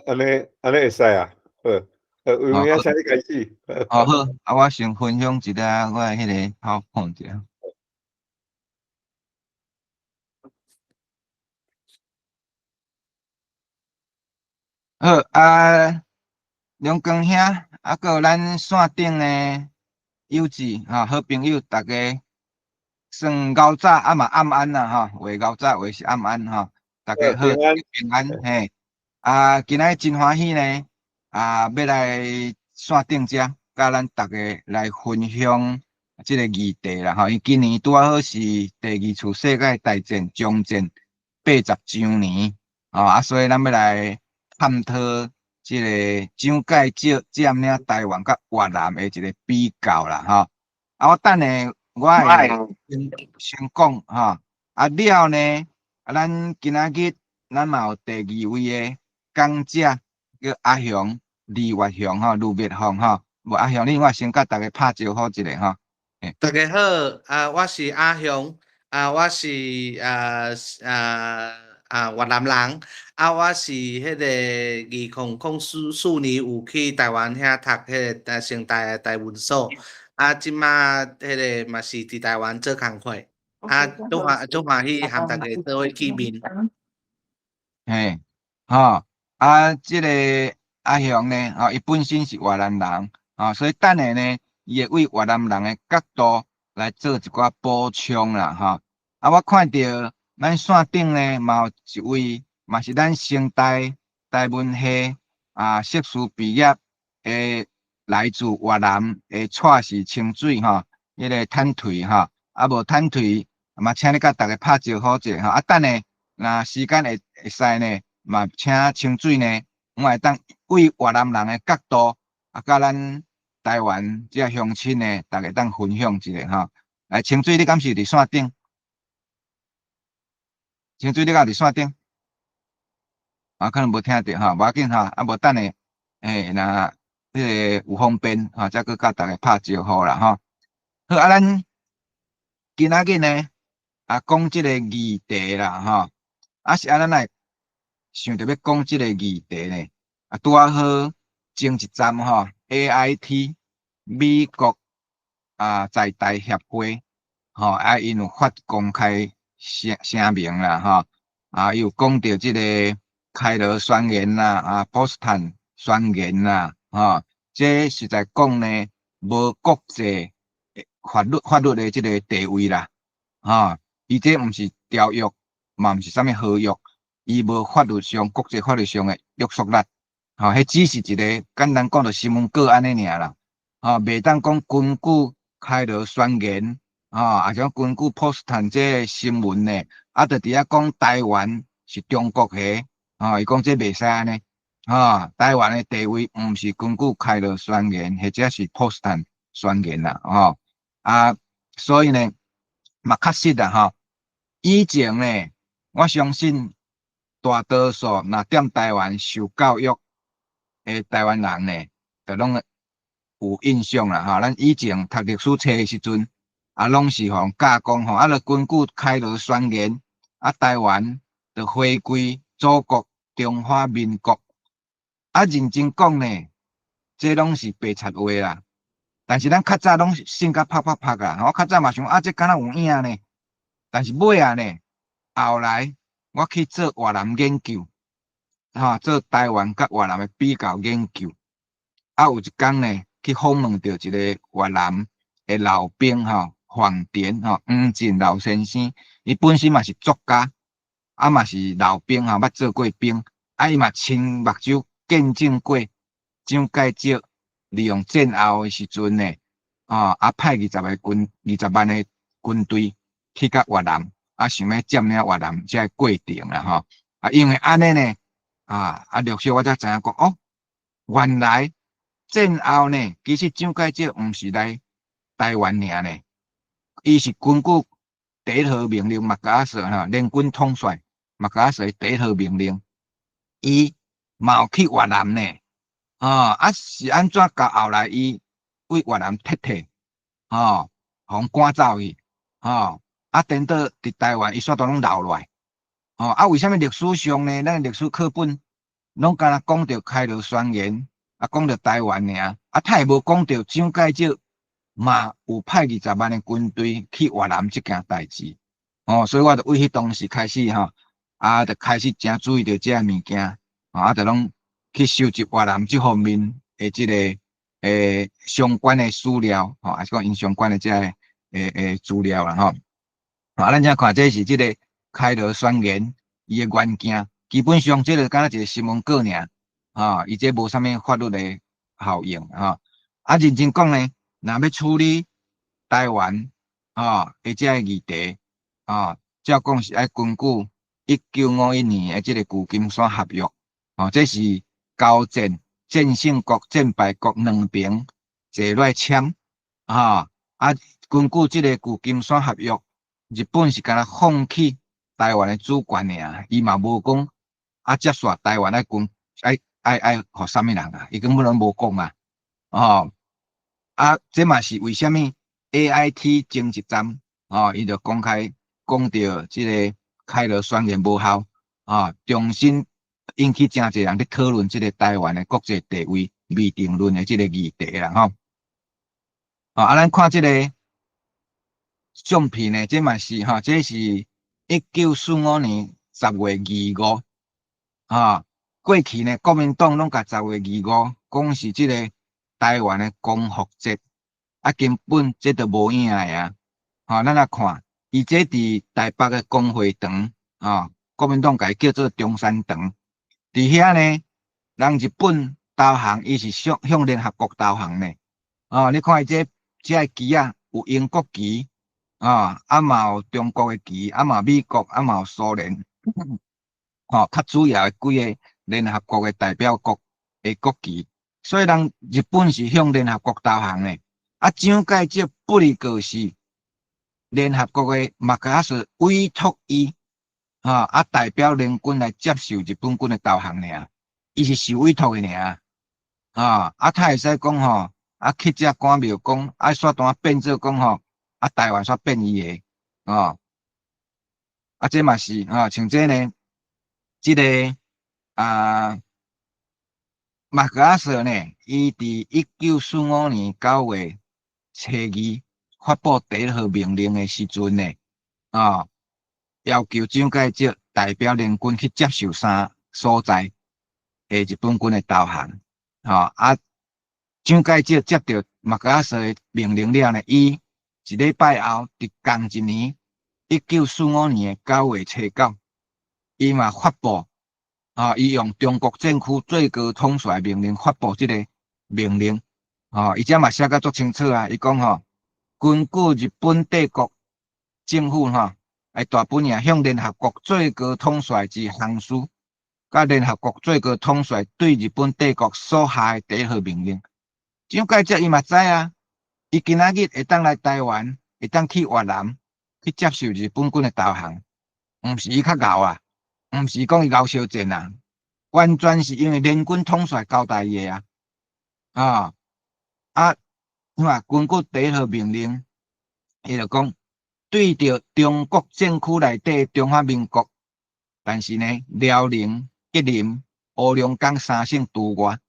安尼会使啊。好，有哦影请你开始。好，我先分享一下我迄个好看者。好梁光兄，还有咱线顶的友志好朋友，大家算熬早嘛暗安啦哈，话熬早话是暗安哈，大家好，平安。平安嘿。今仔真欢喜呢，要来线顶遮，甲咱大家来分享即个议题啦哈。因今年拄好是第二次世界大战将近80周年，所以咱要来探讨即个蒋介石占领台湾甲越南的一个比较啦哈。我等下我会先讲哈，了呢，咱今仔日咱嘛有第二位的讲者叫阿雄，李月雄哈，卢月雄哈。阿雄，你我先甲大家拍招呼一下哈。大家好，我是阿雄，我是越南人，我是迄个2004年有去台湾遐读迄个成大的台文所，即马迄个嘛是伫台湾做工课，足欢喜和大家做伙见面。嘿，即个阿雄呢，伊本身是越南人，所以等下呢，伊会为越南人的角度来做一寡补充啦，我看到咱线顶呢，嘛有一位，嘛是咱成大台文系硕士毕业的，来自越南的蔡氏清水迄个坦退无坦退，嘛请你甲大家拍招呼一下等下。若时间会使呢，嘛请清水呢，我会当为越南人的角度，甲咱台湾这乡亲呢，大家当分享一下来，清水，你敢是伫线顶？清水，你敢伫线顶？可能无听到无要紧无等下，若迄个有方便再去甲大家拍招呼啦好，咱今仔日呢，讲即个议题啦是咱来想着要讲即个议题呢，拄好前一站AIT 美国在台协会因有发公开声明啦伊有讲到即个开罗宣言啦波茨坦宣言啦这实在讲呢无国际法律的即个地位啦伊这毋是条约，嘛毋是啥物合约。伊无法律上、国际法律上的约束力，迄只是一个简单讲，就新闻稿安尼尔啦，袂当讲根据开罗宣言，也像根据波斯坦这个新闻呢，就伫遐讲台湾是中国的，伊讲这袂使安尼，台湾的地位毋是根据开罗宣言，或者是波斯坦宣言啦，所以呢，嘛确实啦，以前呢，我相信。大多数若踮台湾受教育的台湾人呢，就拢有印象啦咱以前读历史册的时阵，拢是教讲就根据开罗宣言，台湾就回归祖国中华民国。认真讲呢，这拢是白贼话啦。但是咱较早拢信甲拍啦，我较早嘛想这敢若有影呢。但是尾呢，后来。我去做越南研究，做台湾甲越南的比较研究。有一天呢，去访问到一个越南的老兵黄田黄进老先生，伊本身嘛是作家，嘛是老兵捌做过兵，伊嘛亲目睭见证过蒋介石利用战后的时阵呢，派20万的军队去甲越南。想要占领越南这过程啦因为安尼呢，陆续我才知影讲原来战后呢，其实蒋介石毋是来台湾尔呢，伊是根据第一号命令麦克阿瑟联军统帅麦克阿瑟第一号命令，伊嘛有去越南呢，是安怎到后来伊为越南撤退，互赶走去，等到伫台湾，伊煞都拢留落来。为什么历史上呢？咱历史课本拢敢若讲到开罗宣言，啊，讲到台湾尔，啊，他也无讲到蒋介石嘛有派20万的军队去越南这件代志。哦，所以我就为迄当时开始吼，啊，就开始真注意到这物件，啊，就拢去收集越南这方面的这个相关的资料，吼，还是讲因相关的这个资料啦，吼。啊，咱才看这是这个开罗宣言伊的原件，基本上这个敢若一个新闻稿尔，啊，伊这无啥物法律的效应，啊，啊，认真讲呢，若要处理台湾，啊，的这个议题，啊，照讲是爱根据1951年的这个旧金山合约，啊，这是交战战胜国、战败国两边坐来签，啊，根据这个旧金山合约。日本是敢若放弃台湾的主权尔，伊嘛无讲接续台湾的军，爱互啥物人啊？伊根本拢无讲嘛。哦，这嘛是为虾米 AIT 政治站伊就公开讲到即个开罗宣言无效重新引起真侪人咧讨论即个台湾的国际地位未定论的即个议题啦吼。咱看即个。相片呢，这嘛是这是1945年10月25过去呢，国民党拢甲10月25讲是这个台湾的光复节，根本这都无影的咱来看，伊这伫台北的工会堂国民党甲伊叫做中山堂，伫遐呢，人日本投降，伊是向联合国投降呢。你看伊这个旗有英国旗。嘛有中国的旗，嘛有美国，嘛有苏联，较主要的几个联合国的代表国的国旗，所以人日本是向联合国投降的。蒋介石不离个是联合国的麦克阿瑟委托伊，代表联军来接受日本军的投降尔，伊是受委托的尔，他会使讲去遮官庙讲，煞单变做讲台湾煞变伊的，这嘛是像这呢，这个麦克阿瑟呢，伊伫1945年9月初2发布第1号命令的时阵呢，要求蒋介石代表联军去接受3所在的日本军的投降，蒋介石接到麦克阿瑟的命令了呢，伊一礼拜后，伫同一年1945年9月初9，伊嘛发布伊用中国政府最高统帅命令发布这个命令，伊这嘛写甲足清楚伊讲根据日本帝国政府大本营向联合国最高统帅之行使，甲联合国最高统帅对日本帝国所下的第1号命令，蒋介石伊嘛知伊今仔日会当来台湾，会当去越南去接受日本军的投降，毋是伊较敖毋是讲伊敖小贱完全是因为联军统帅交代伊的根据第1号命令，伊就讲对着中国政府内底中华民国，但是呢辽宁、吉林、乌龙岗3省除外，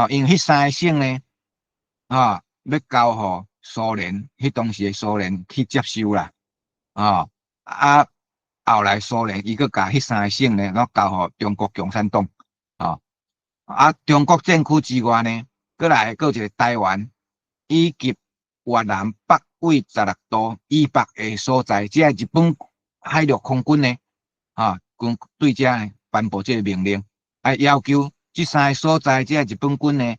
因为迄3个省呢要交互苏联，迄当时的苏联去接收啦，后来苏联伊阁甲迄3个省呢，交互中国共产党，中国政府之外呢，阁来阁一个台湾以及越南北纬16度以北的所在，即日本海陆空军呢，对遮颁布这个命令，要求这3个所在，即日本军呢，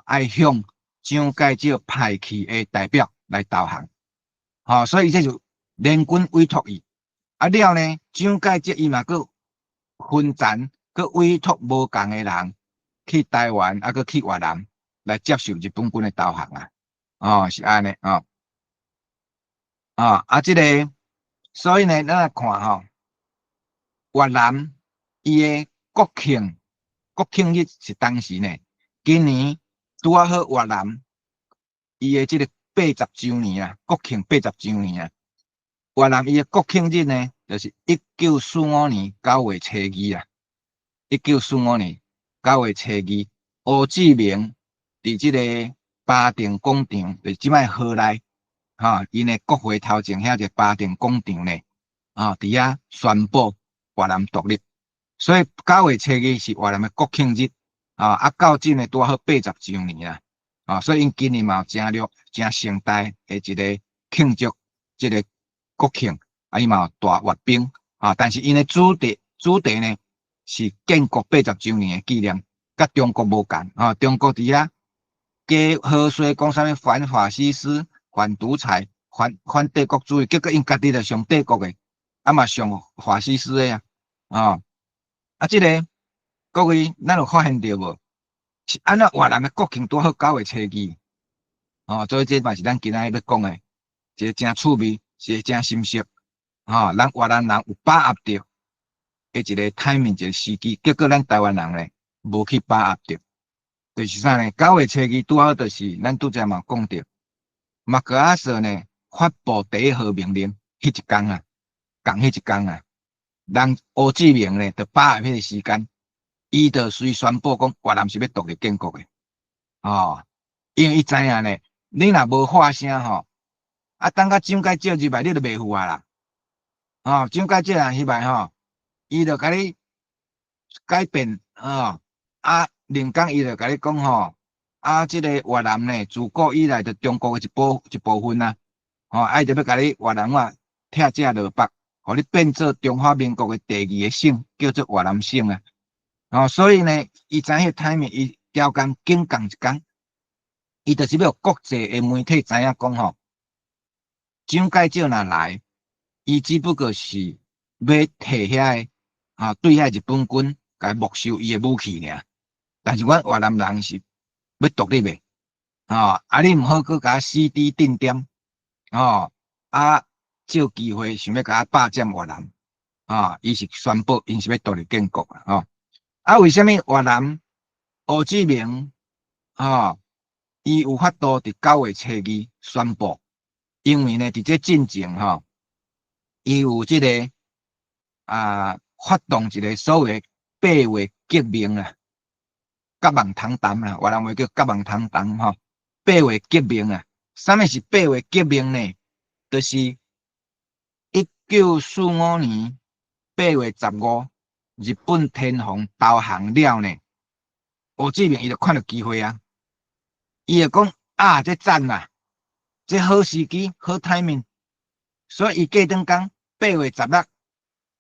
爱向蒋介石派去的代表来投降，所以这就联军委托伊，了呢，蒋介石伊嘛佫分层，佫委托无共的人去台湾，佫去越南来接受日本军的投降是安尼这个，所以呢，咱来看越南伊的国庆日是当时呢，今年拄好越南伊的这个80周年国庆80周年越南伊的国庆日呢，就是1945年9月初2 1945年9月初2，胡志明伫即个巴定广场，就是即摆河内，因诶国会头前遐一个巴定广场咧，伫遐宣布越南独立。所以9月初2是越南诶国庆日，到今呢拄好80周年啦，所以因今年嘛有真盛大诶一个庆祝即个国庆，伊嘛有大阅兵，但是因诶主题呢是建国80周年诶纪念，甲中国无共，中国伫遐加贺岁讲啥物反法西斯、反独裁、反帝国主义，结果因家己就上帝国诶，嘛上法西斯诶即个各位，咱有发现到无？是安怎越南的国庆拄好9月初2，所以这嘛是咱今仔日要讲的，一个真趣味，是真深刻，咱越南人有把握到的一个 timing 一个时机，结果咱台湾人咧无去把握到，就是啥呢？9月初2拄好就是咱拄则嘛讲到，马克阿瑟呢发布第一号命令，迄一天迄一天人胡志明呢，就把握迄个时间。伊就随宣布讲越南是要独立建国的，因为伊知影呢，你若无发声等到蒋介石入来，你就袂赴啦。蒋介石入来伊就甲你改变临港伊就甲你讲即个越南呢，自古以来就中国的一部分啊，伊就要甲你越南话拆这落北，互你变做中华民国的第2个省，叫做越南省啊。所以呢，伊知迄 timing， 伊调工紧讲一天，伊就是要国际诶媒体知影讲蒋介石若来，伊只不过是要摕遐个对遐日本军甲没收伊诶武器尔。但是阮越南人是要独立诶，你毋好搁甲死猪定点，借机会想要甲霸占越南，伊是宣布因是要独立建国为什么越南胡志明伊有法度伫9月初2宣布？因为呢，伫这进程伊有即个发动一个所谓8月革命啊，甲望通谈啊，越南话叫甲望通谈8月革命啊，啥物是8月革命呢？就是1945年8月15。日本天皇投降了呢，胡志明伊就看到机会啊，伊就讲这赞啊，这好时机，好 timing， 所以伊过两天8月16，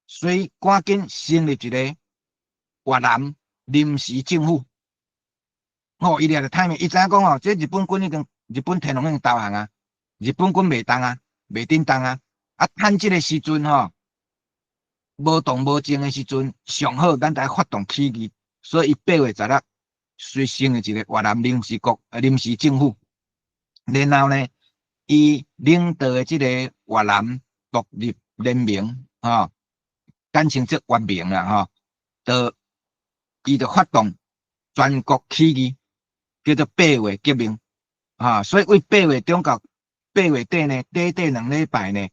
所以赶紧成立一个越南临时政府。伊掠着 timing， 伊知影讲这日本军日本天皇已经投降啊，日本军袂动啊，袂顶动啊，趁这个时阵无动无静的时阵，上好咱来发动起义，所以伊8月16随成立一个越南临时政府，然后呢，伊领导的即个越南独立联盟简称做越盟啦伊就发动全国起义，叫做8月革命所以为8月中到8月底呢，短2礼拜呢，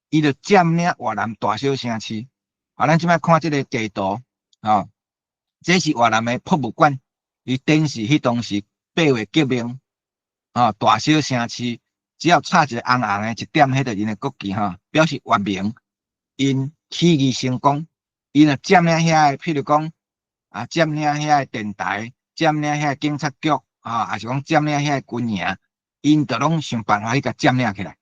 伊就占领越南大小城市。咱即摆看即个地图这是越南的博物馆，伊展示迄当时8月革命大小城市，只要插一个红红的一点，迄个因的国旗表示越盟因起义成功，因就占领遐个，譬如讲占领遐个电台，占领遐个警察局还是讲占领遐个军营，因就拢想办法去甲占领起来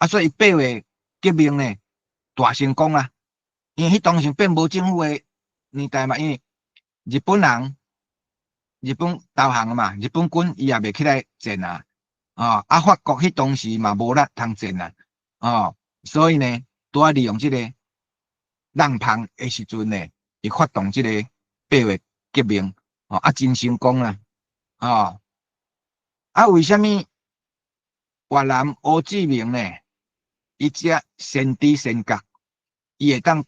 所以8月革命呢大成功啦。因为迄当时变无政府的年代嘛，因为日本投降嘛，日本军伊也袂起来战法国迄当时嘛无力通战所以呢，拄利用即个浪棒的时阵呢，伊发动即个8月革命真成功啦为什么越南胡志明呢？伊只先知先觉，伊会当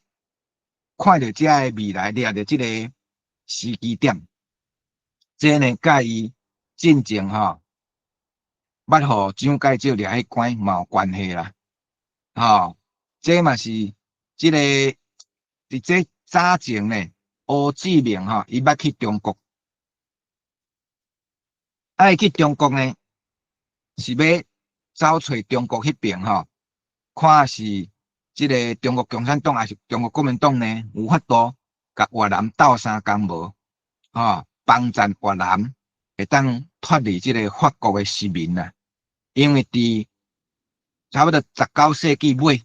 看到这个未来，掠着这个时机点，这呢，甲伊进前捌互蒋介石掠去关嘛有关系啦。这嘛是这个伫这早前呢，胡志明吼，伊捌去中国，伊去中国呢，是要找找中国迄边吼，看是即个中国共产党还是中国国民党呢，有法度甲越南斗相共无？帮助越南会当脱离即个法国的殖民啊，因为伫差不多19世纪尾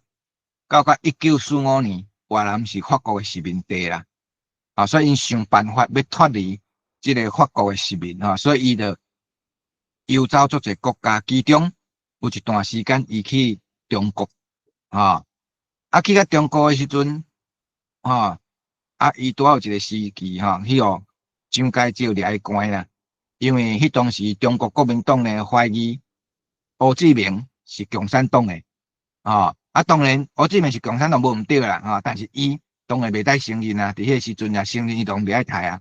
到1945年，越南是法国的殖民地啦，所以因想办法要脱离即个法国的殖民所以伊就游走足侪国家，其中有一段时间伊去中国去到中国的时阵伊拄有一个时期去互蒋介石掠去关啦，因为迄当时中国国民党呢怀疑胡志明是共产党的当然胡志明是共产党无毋对啦但是伊当然袂使承认啊，伫迄个时阵啊承认伊当袂使杀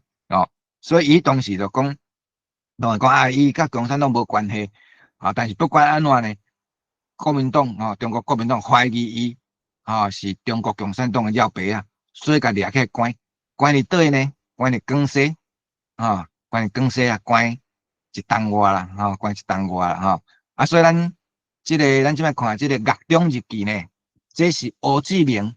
所以伊当时就讲，伊甲共产党无关系但是不管安怎呢，国民党中国国民党怀疑伊是中国共产党的要爸啊，所以甲掠去关伫倒呢？关伫广西关伫广西啊，关一冬外啦关一冬外啦所以咱即摆看即个《岳中日记》呢，这是胡志明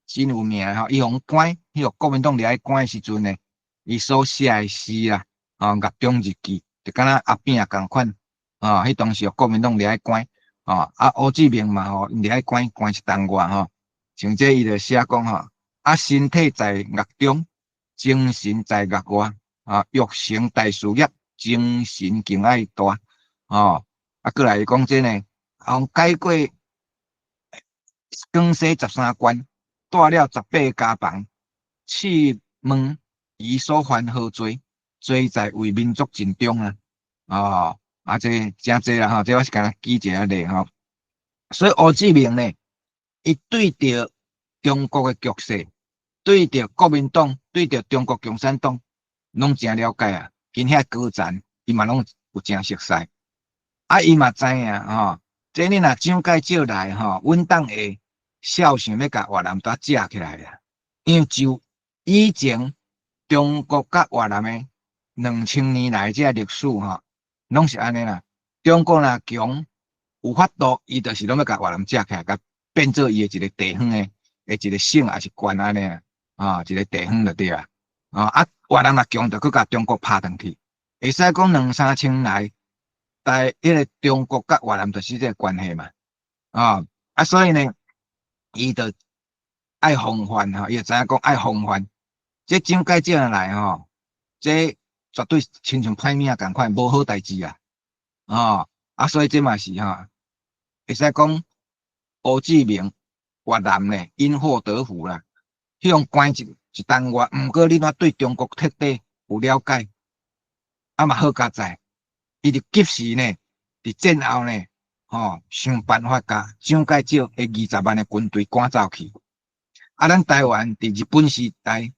真有名伊互关，迄个国民党掠去关的时阵呢，伊所写的诗啦《岳中日记》就敢若阿扁共款迄当时国民党掠去关胡志明嘛掠去关一冬外像这伊就写讲身体在岳中，精神在岳外欲成大事业，精神更爱大过来讲这呢，解过广西13关，带了18家房，试问伊所犯何罪？罪在为民族尽忠这真济啦这我是敢举一个例所以胡志明呢，伊对着中国的局势，对着国民党，对着中国共产党，拢真了解啊。因遐歌战，伊嘛拢有真熟悉。伊嘛知影这你若蒋介石来阮党会笑想要甲越南带架起来啦。因为就以前中国甲越南的2000年来这历史拢是安尼啦。中国若强有法度，伊就是拢要甲越南架起来，甲变做伊的一个地方的一个省还是县安尼一个地方就对啊。越南若强，就去甲中国拍转去，会使讲2-3千来，但迄个中国甲越南就是这个关系嘛。所以呢，伊就爱防范伊就知影讲爱防范。这蒋介石来这绝对亲像歹命共款，无好代志啊。所以这嘛是会使讲胡志明越南呢因祸得福啦，迄种关一冬外，毋过你若对中国彻底有了解，嘛好加在，伊就及时呢，伫战后呢，想办法甲蒋介石的20万的军队赶走去。咱台湾伫日本时代，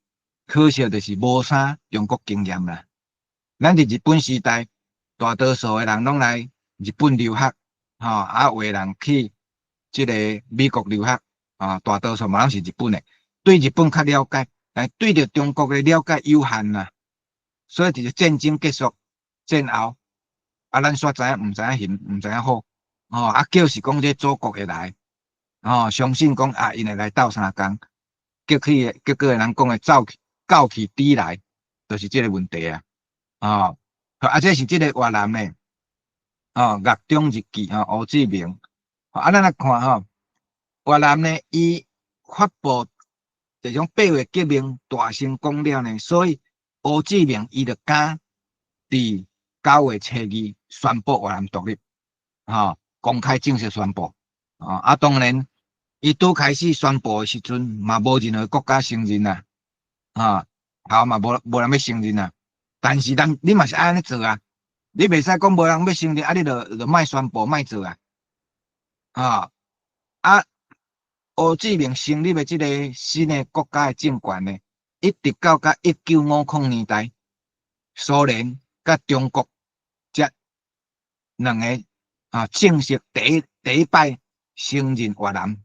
可惜就是无啥中国经验啦。咱伫日本时代，大多数的人拢来日本留学，有的人去即个美国留学，大多数嘛拢是日本的，对日本较了解，但对着中国的了解有限啦。所以伫战争结束战后，咱煞知影毋知影行，毋知影好，叫是讲这祖国会来，相信讲因会来斗相共，结果人讲的狗去底来，就是这个问题啊。这是这个越南呢，岳中日记胡志明。咱来看越南呢，伊发布这种8月革命大成功了呢，所以胡志明伊就敢伫9月初2宣布越南独立，公开正式宣布。当然，伊拄开始宣布的时阵，嘛无任何国家承认嘛无人要承认啊。但是你嘛是安尼做啊，你袂使讲无人要承认，你就莫宣布莫做啊。胡志明成立的这个新的国家的政权呢，一直到1950年代，苏联甲中国这两个正式第一摆承认越南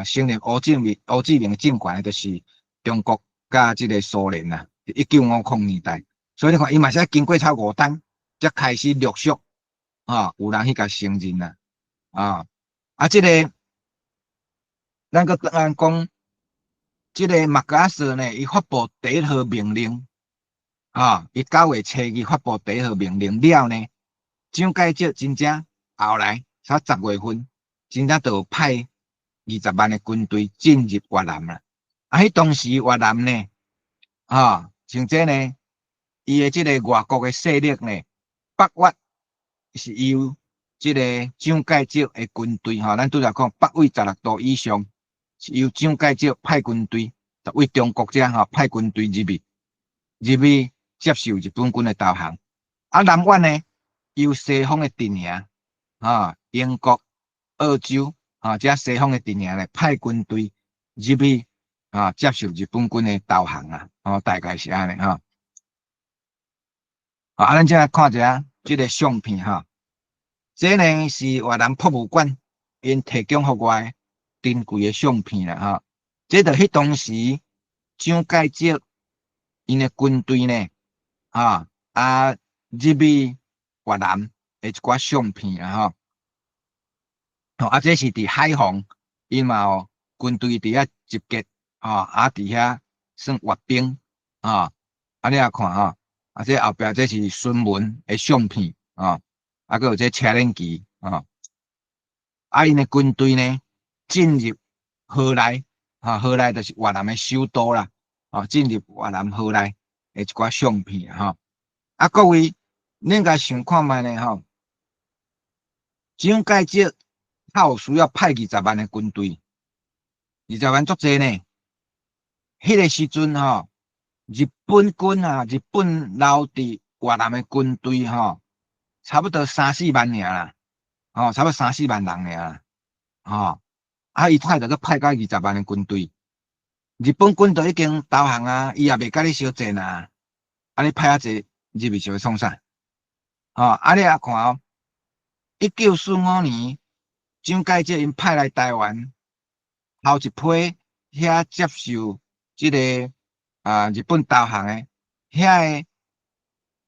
承认胡志明的政权，就是中国甲这个苏联啦。1950年代，所以你看，伊嘛是经过超5单，才开始陆续有人去甲承认啦。即个咱讲，即个马格亚瑟呢，伊发布第一号命令，伊9月初伊发布第一号命令了呢，蒋介石真正后来才10月份，真正就有派20万的军队进入越南啦。迄当时越南呢，像这呢，伊的即个外国的势力呢，北越是由即个蒋介石的军队，咱拄则讲北纬16度以上，是由蒋介石派军队，就为中国者派军队入去接受日本军的投降。南越呢，由西方的阵营，英国、澳洲这西方的阵营咧派军队入去接受日本军的投降啊，大概是安尼咱再来看一下这个相片这呢是越南博物馆因提供给我的珍贵的相片啦这就迄当时蒋介石因的军队呢入去越南的一寡相片啦这是伫海防，因嘛有军队伫遐集结伫遐算阅兵你也看这后壁这是孙文的相片还有这车轮旗因的军队呢进入河内河内就是越南的首都啦进入越南河内的一寡相片各位恁甲想看觅呢蒋介石他有需要派20万的军队，20万足济呢。迄个时阵日本军日本留伫越南的军队差不多3-4万尔啦，差不多3-4万人尔伊派着去派到20万的军队，日本军都已经投降伊也袂甲你相战你派济入去是要创啥？你也看1945年。蒋介石因派来台湾，头一批遐接受即个日本投降的遐的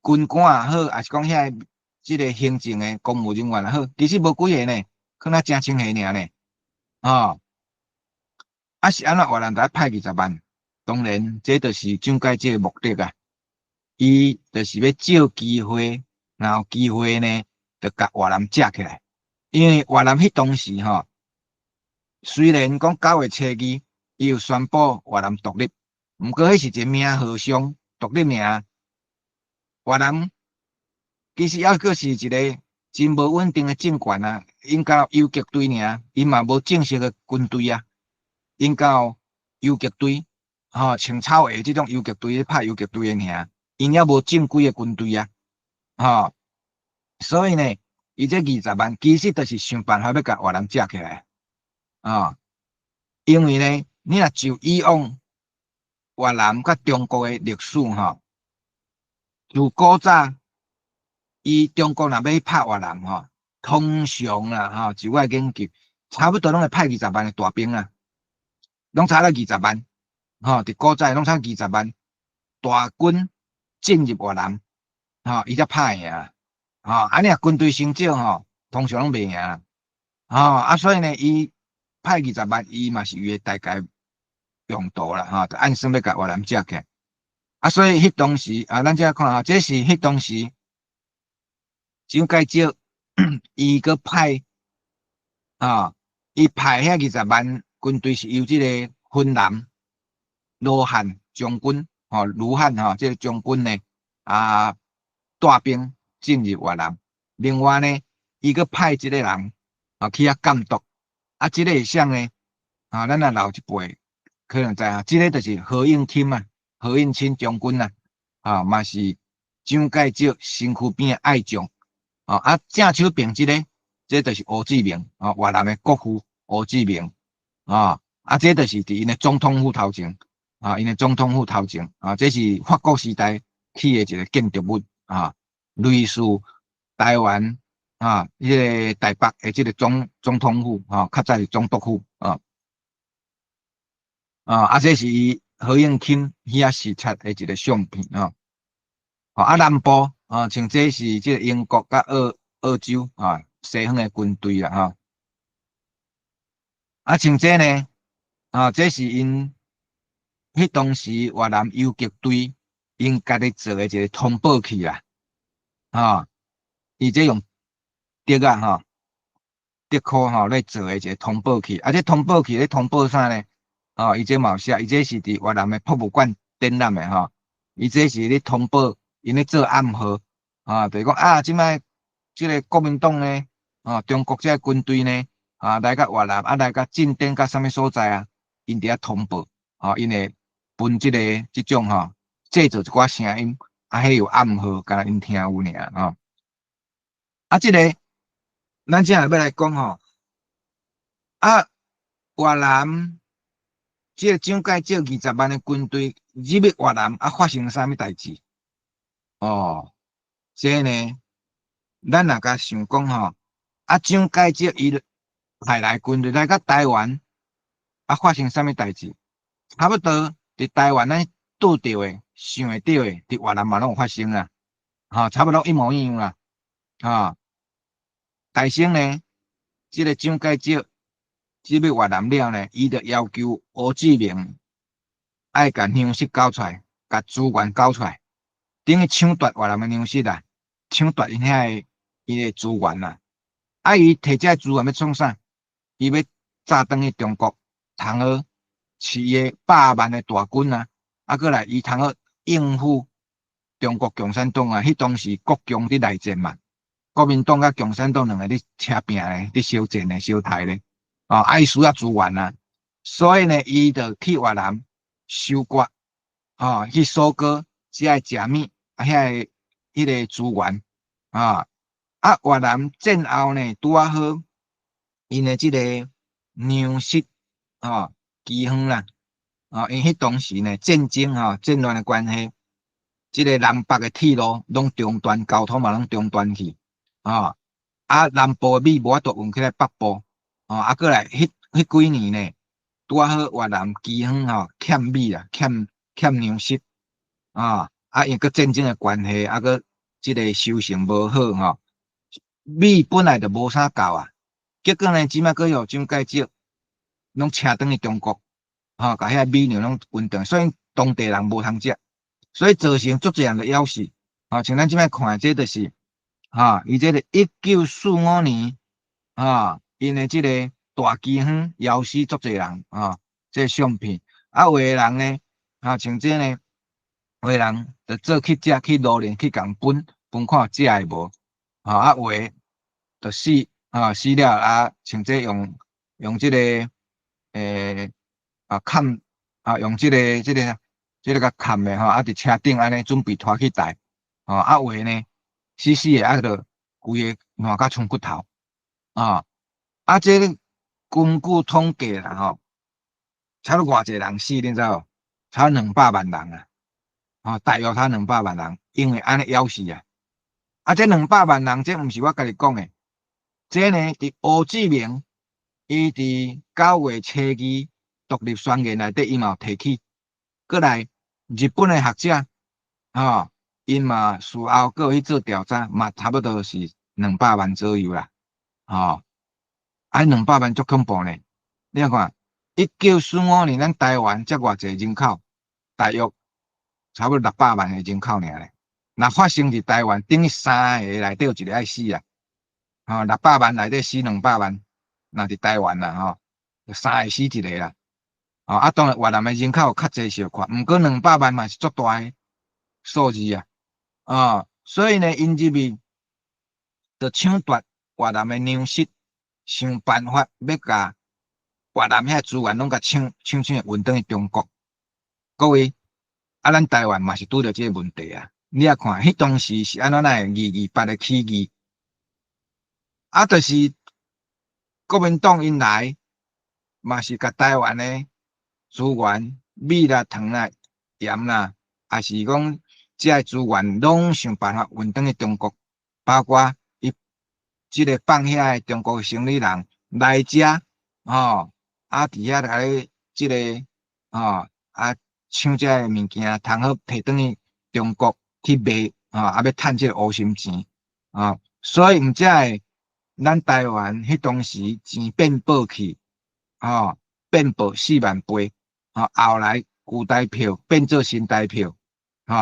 军官也好，还是讲遐的即个行政的公务人员也好，其实无几个呢，可能真清下尔呢。是安怎越南来派20万？当然，这就是蒋介石的目的伊就是要借机会，然后机会呢，就甲越南接起来。因为越南迄当时虽然讲9月初2，伊有宣布越南独立，毋过迄是一个名号上独立名。越南其实还阁是一个真无稳定的政权因到游击队尔，因嘛无正式的军队因到游击队穿草鞋这种游击队拍游击队的尔，因还无正规的军队所以呢。伊这20万其实就是想办法要甲越南接起来因为呢，你若就以往越南甲中国的历史自古早中国若要去拍越南通常啦就我研究，差不多拢会派20万的大兵拢差了20万伫古早拢差20万大军进入越南伊才拍赢。安尼军队伤少通常拢袂赢所以呢，伊派20万，伊嘛是伊的大概用途啦就按算要甲越南接起。所以迄当时咱再看这是迄当时蒋介石伊个派伊派遐20万军队是由这个芬兰罗汉将军卢汉这个将军呢带兵。进入越南，另外呢，伊个派一个人去遐监督，这个像呢，咱老一辈可能知这个就是何应钦何应钦将军嘛是蒋介石身躯边的爱将正手边这就是胡志明越南的国父胡志明这就是伫因的总统府头前因的总统府头前这是法国时代起的一个建筑物类似台湾迄个台北的即个总统府较早是总督府这是何应钦遐视察的一个相片吼。啊，南部像这是即个英国甲澳洲西方的军队啦吼。像这呢这是因迄当时越南游击队因家己做的一个通报器啦，伊这用竹竹箍来做的一个通报器，这通报器咧通报啥呢？伊这嘛有写，伊这是伫越南的博物馆展览的伊这是咧通报，因咧做暗号就是讲即摆即个国民党呢中国这军队呢来到越南来到进展到啥物所在因伫遐通报因会分即种制造一寡声音迄有暗号，甲因听有尔即个咱即下要来讲越南即个蒋介石20万的军队入去越南发生啥物代志？这呢，咱若甲想讲蒋介石伊派来军队来到台湾发生啥物代志？差不多伫台湾咱拄着的、想会到的，伫越南嘛拢有发生啦，差不多一模一样啦，大先呢，即个蒋介石入去越南了呢，伊就要求胡志明爱甲粮食交出来，甲资源交出来，等于抢夺越南的粮食啦，抢夺因遐伊的资源啦。伊摕这资源要创啥？伊要炸转去中国，通好饲个100万的大军过来伊通好应付中国共产党迄当时国共伫内战嘛。国民党甲共产党两个伫车拼咧，伫烧战咧，烧台咧，伊需要资源所以呢，伊就去越南收割，去收割遮个食物遐个迄个资源越南战后呢，拄好因的即个粮食饥荒啦，因迄当时呢战争战乱的关系，即个南北的铁路拢中断，交通嘛拢中断去。南部的米无法度运起来北部，过来迄几年呢，拄好越南饥荒欠米啦，欠粮食因个战争的关系，个即个收成无好米本来就无啥够结果呢，即摆佫有蒋介石拢车转去中国，甲遐米粮拢运转，所以当地人无通食，所以造成足侪人的枵死像咱即摆看的这就是伊这个1945年因的即个大饥荒枵死足侪人这相片有的人呢像这呢，有的人就做乞食去路连去共分看食的无有的就死死了像这用这个砍用这个甲砍的伫车顶安尼准备拖去台有的呢死的就规个烂甲剩骨头这个根据统计啦差不多偌济人死你知无？差不多200万人大约差200万人，因为安尼枵死这200万人这毋是我家己讲的，这呢伫胡志明伊伫9月初2独立宣言内底伊嘛有提起，过来日本的学者因嘛事后佫有去做调查，嘛差不多是200万左右啦200万足恐怖呢。你看1945年咱台湾才偌济人口，大约差不多600万的人口尔咧。若发生伫台湾，等于3个内底有1个爱死600万内底死200万，若伫台湾啦3个死1个啦当然越南的人口较济小看，毋过200万嘛是足大的数字所以呢，因入去就抢夺越南的粮食，想办法要甲越南遐资源拢甲抢运转去中国。各位咱台湾嘛是拄着即个问题你也看，迄当时是安怎来228的起义就是国民党因来嘛是甲台湾的资源米啦、糖啦、盐啦，也是讲这些资源拢想办法运转去中国，包括伊即个放遐的中国的生理人来遮伫遐来即个抢这个物件，通好摕转去中国去卖，啊要趁这个乌心钱，啊，所以毋才会咱台湾迄当时钱变薄去，变薄4万倍，后来旧台票变做新台票，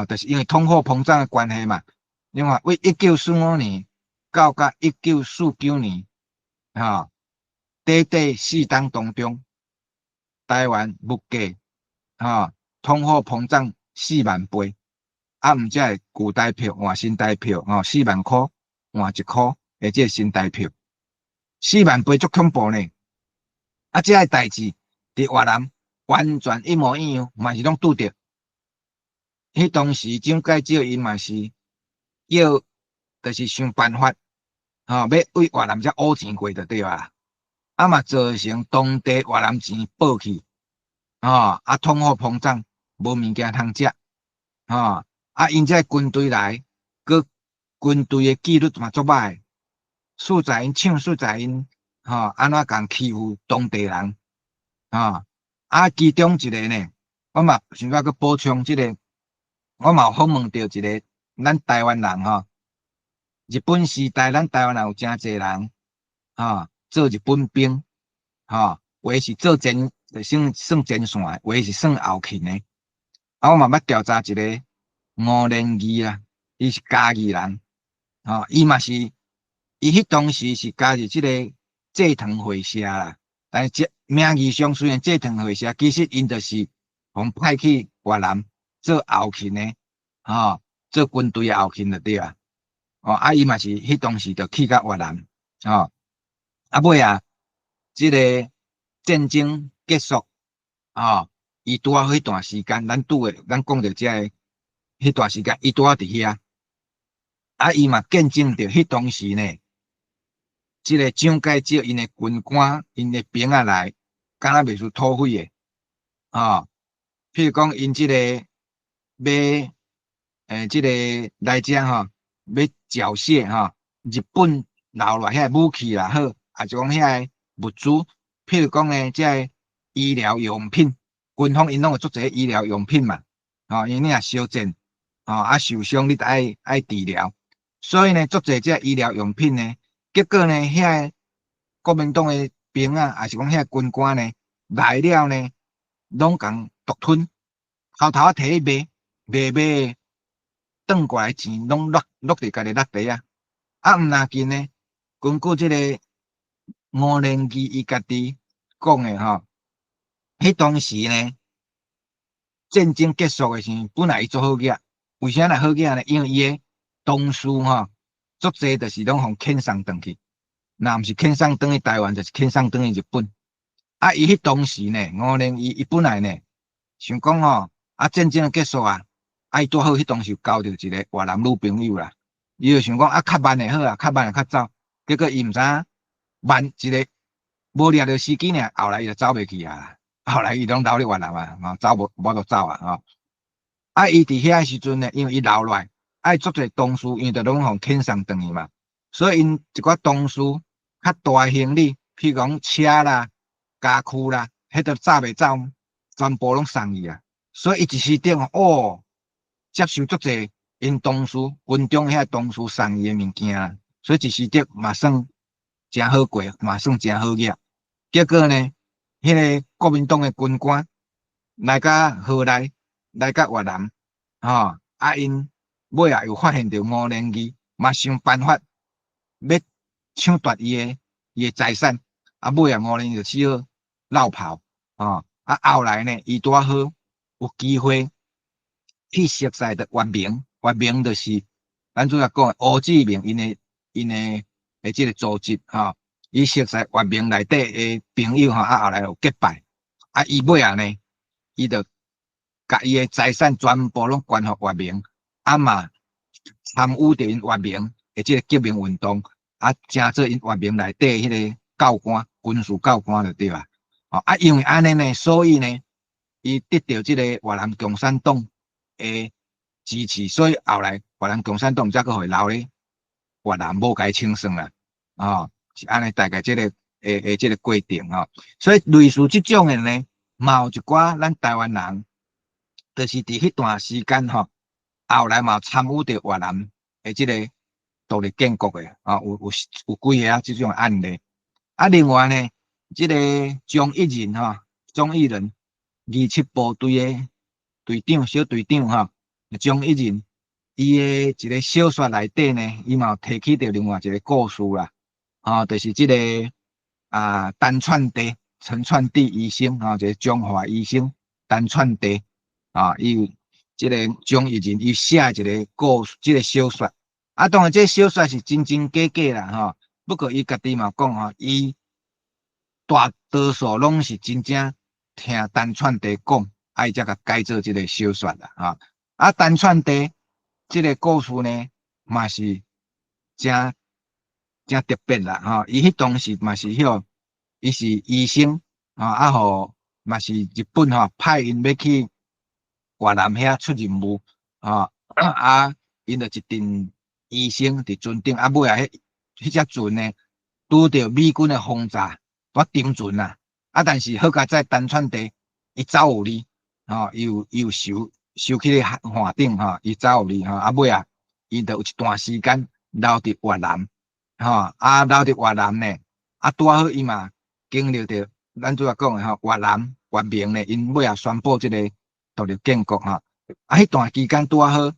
就是因为通货膨胀的关系嘛。另外，为1945年到1949年，短4档当中，台湾物价，通货膨胀4万倍，毋才会旧台票换新台票，4万块换1块，或者新台票，4万倍足恐怖呢。这个代志伫越南完全一模一样，嘛是拢拄着。迄当时蒋介石因嘛是要，就是想办法，要为越南遮乌钱过就对啊。嘛造成当地越南钱报去，通货膨胀，无物件通食，因这军队来，佮军队的纪律嘛足歹，素在因抢，素在因，安怎共欺负当地人，其中一个呢，我嘛想要佮补充这个，我嘛有访问到一个咱台湾人日本时代咱台湾人有真侪人，做日本兵，有的是做前，算前线，有的是算后勤的。我嘛捌调查一个吴连义啦，伊是嘉义人，伊嘛是，伊迄当时是加入这个制糖会社啦，但是名义上虽然制糖会社，其实因就是互派去越南做后勤的，做军队的后勤就对啊。伊嘛是迄当时就去到越南，尾这个战争结束，伊拄好迄段时间，咱讲着这个迄段时间，伊拄好伫遐，伊嘛见证着迄当时呢，这个蒋介石因的军官、因的兵仔来，敢若袂输土匪的，譬如讲因这个这个来遮要缴械日本留落遐武器啦好，是讲遐物资，譬如讲呢，这医疗用品，军方因拢有足侪医疗用品嘛，因为你若烧战，受伤你得爱治疗，所以呢，足侪这医疗用品呢，结果呢，遐国民党的兵啊，也是讲遐军官呢，来了呢，拢共独吞，偷偷摕去卖，转过来钱拢落伫家己落地啊，毋要紧呢，根据这个吴连义伊家己讲的迄当时呢，战争结束的时候，本来伊做好囝，为啥来好囝呢？因为伊的同事足侪就是拢互遣送转去，若毋是遣送转去台湾，就是遣送转去日本。伊迄当时呢，吴连义伊本来呢，想讲战争结束伊拄好迄当时交着一个越南女朋友啦，伊就想讲较慢的好较慢的较早，结果伊毋知影慢一个无掠着时机呢，后来伊就走袂去啦，后来伊拢留伫越南走无就走伊伫遐时阵呢，因为伊留落来，足侪同事因着拢互遣送转去嘛，所以因一寡同事较大行李，譬如讲车啦、家具啦，迄都走袂走，全部拢送去啊，所以伊一时顶接受足侪因同事军中遐同事送伊的物件，所以一时顶嘛算真好过，嘛算真好业。结果呢，迄个国民党的军官来到河内，来到越南，因尾又发现着吴连义，嘛想办法要抢夺伊的财产，尾吴连义就只好落跑，后来呢，伊拄好有机会去熟悉的越明就是咱主要讲的胡志明因的这个组织伊熟悉越明内底的朋友后来有结拜，伊尾呢，伊就甲伊的财产全部拢捐互越明，嘛参与着因越明的这个革命运动，成做因越明内底迄个教官，军事教官就对啦。因为安尼呢，所以呢，伊得到这个越南共产党的支持，所以后来越南共产党才佫会留咧越南，无甲伊清算啦，是安尼大概这个这个规定所以类似这种的呢，嘛有一寡咱台湾人就是伫迄段时间吼，后来嘛参与着越南诶即个独立建国诶，有几个即种案例。啊，另外呢，即个张义仁张义仁27部队诶队长小队长张义仁，伊诶一个小说内底呢，伊嘛有提起着另外一个故事啦，就是即个单串地陈串地医生一个中华医生单串地伊有即个张义仁伊写一个故事，即个小说。当然，这小说是真真假假啦不过伊家己嘛讲伊大多数拢是真正听单串地讲，伊才甲改做即个小说啦单串地即个故事呢，嘛是真特别啦伊迄当时嘛是伊是医生嘛是日本派因要去越南遐出任务因就一阵医生伫船顶尾迄只船呢拄着美军的轰炸，拄沉船啦但是好佳在单串地伊走有理伊有收起咧岸顶伊走有理尾伊就有一段时间留伫越南留伫越南呢拄好伊嘛经历着咱拄仔讲的越南越明呢因尾宣布即个独立建国迄段期间拄好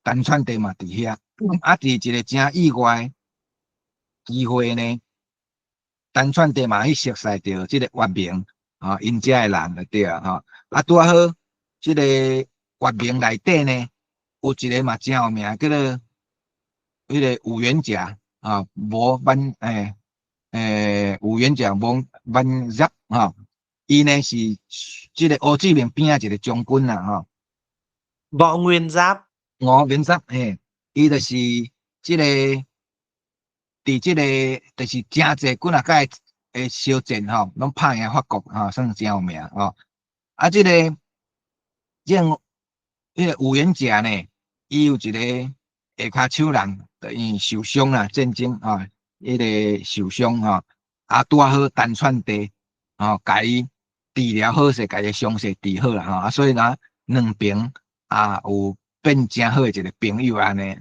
单串地嘛伫遐伫一个真意外机会呢，单串地嘛去熟悉着即个越明因遮的人就对拄好即个越明内底呢有一个嘛真有名叫做迄个武元甲吴万武元甲吴万入伊呢是即个胡志明边仔一个将军啦Võ Nguyên Giáp 吴元入伊就是即个伫即个就是真侪几啊届诶小战拢拍赢法国算真有名即个迄个武元甲呢，伊有一个下骹手人，因为受伤啦，战争迄个受伤拄好单串地甲伊治疗好势，甲伊伤势治好啦所以两边有变真好诶一个朋友安尼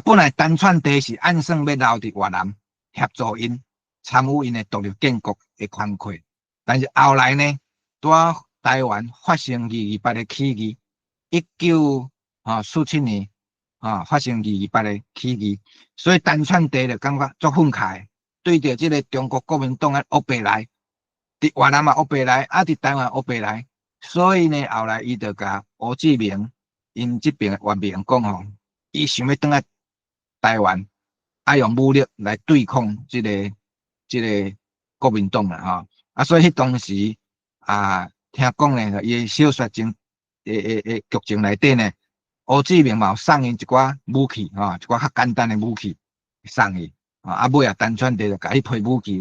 本来单串地是按算要留伫越南协助因参与因诶独立建国诶工课，但是后来呢，拄台湾发生228诶起义，1947年发生228诶起义，所以单串地就感觉足愤慨，对着即个中国国民党诶恶白来，伫越南嘛恶白来，伫台湾恶白来，所以呢后来伊就甲胡志明因即边越明讲伊想要倒来台湾，用武力来对抗即个国民党啦所以迄当时听讲呢，伊小说中剧情内底呢，胡志明嘛有送因一寡武器一寡较简单的武器送伊尾单串地就甲迄批武器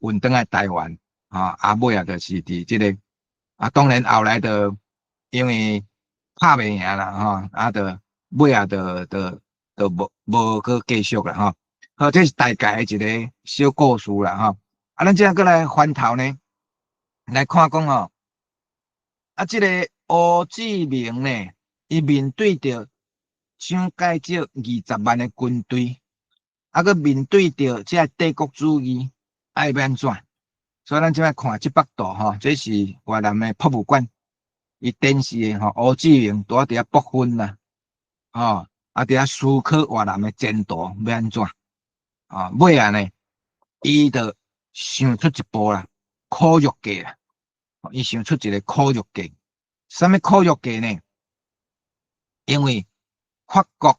运倒来台湾尾就是伫即个当然后来就因为拍袂赢啦就尾就无去继续啦这是大概一个小故事啦咱即个来翻头呢，来看讲即个胡志明呢，伊面对着上介少20万的军队，佮面对着这帝国主义，要安怎？所以咱即摆看即幅图这是越南的博物馆，伊展示的胡志明拄伫遐博分啦，伫遐思考越南的前途要安怎？尾呢，伊就想出一部啦，苦肉计啦。伊想出一个苦肉计，什么苦肉计呢？因为法国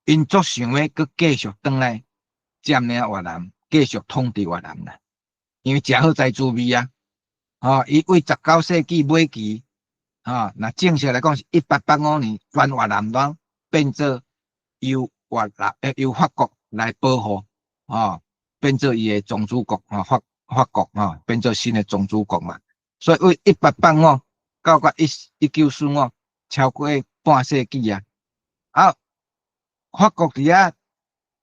因足想要佮继续转来占领越南，继续统治越南啦。因为食好在滋味伊为19世纪末期那正式来讲是1885年，全越南党变做由法国来保护变做伊的宗主国法国变做新的宗主国嘛。所以为1885到1945超过半世纪法国伫遐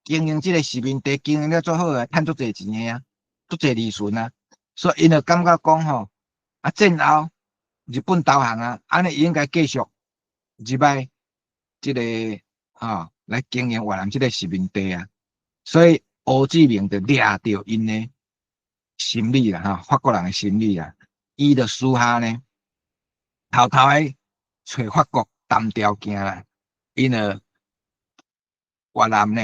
经营即个殖民地经营了足好趁足侪钱的足侪利润所以因就感觉讲战后日本投降啊，安尼伊应该继续入来即个来经营越南即个殖民地啊。所以胡志明就抓到因的心理啦，法国人的心理啊，伊就私下呢，偷偷的找法国谈条件啦，因了越南呢，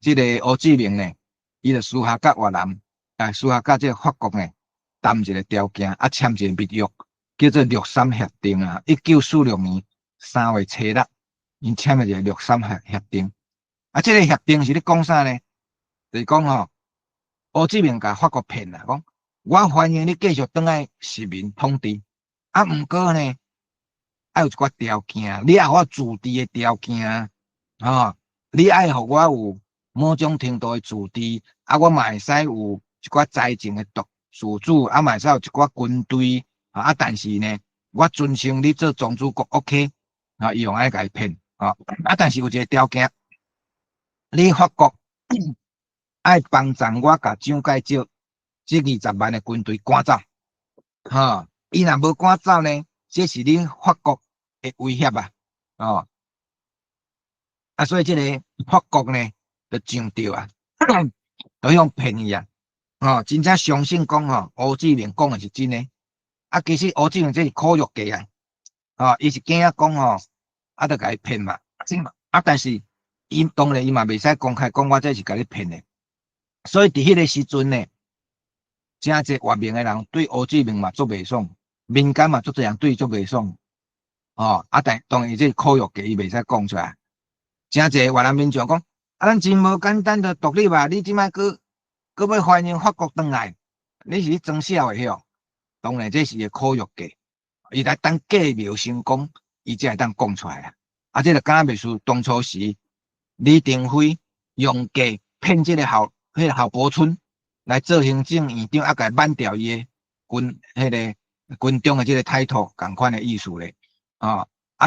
即个胡志明呢，伊就私下甲越南，私下甲即个法国呢谈一个条件，签一个密约，叫做六三协定啊。1946年3月7日，因签了一个六三协定。即个协定是咧讲啥呢？就是讲胡志明甲法国骗啦，讲我欢迎你继续转来殖民统治，毋过呢，要有一寡条件，你要互我自治的条件你要互我有某种程度的自治，我嘛会使有一寡财政的自主，嘛会使有一寡军队，但是呢，我尊称你做宗主国 ，OK， 伊用爱甲伊骗，但是有一个条件。你法国爱帮助我，甲蒋介石这20万的军队赶走，伊若无赶走呢，这是你法国的威胁啊，所以这个法国呢，就上吊啊，就用骗伊啊，真正相信讲胡志明讲的是真的，其实胡志明这是苦肉计啊，伊是惊讲就甲伊骗嘛，但是。当然，伊嘛袂使公开讲我这是甲你骗的，所以伫迄个时阵呢，真侪外面的人对胡志明嘛足袂爽，民间嘛足侪人对伊足袂爽，但当然伊这苦肉计伊袂使讲出来，真侪越南民众讲，咱真无简单的独立啊，你即摆佫要欢迎法国转来，你是装笑的哟？当然这是个苦肉计，伊来当假庙成功，伊才会当讲出来啊，这个敢若袂输当初时。李登辉用假骗这个郝柏村来做行政院长，甲挽掉伊的军中的这个态度，同款的意思咧。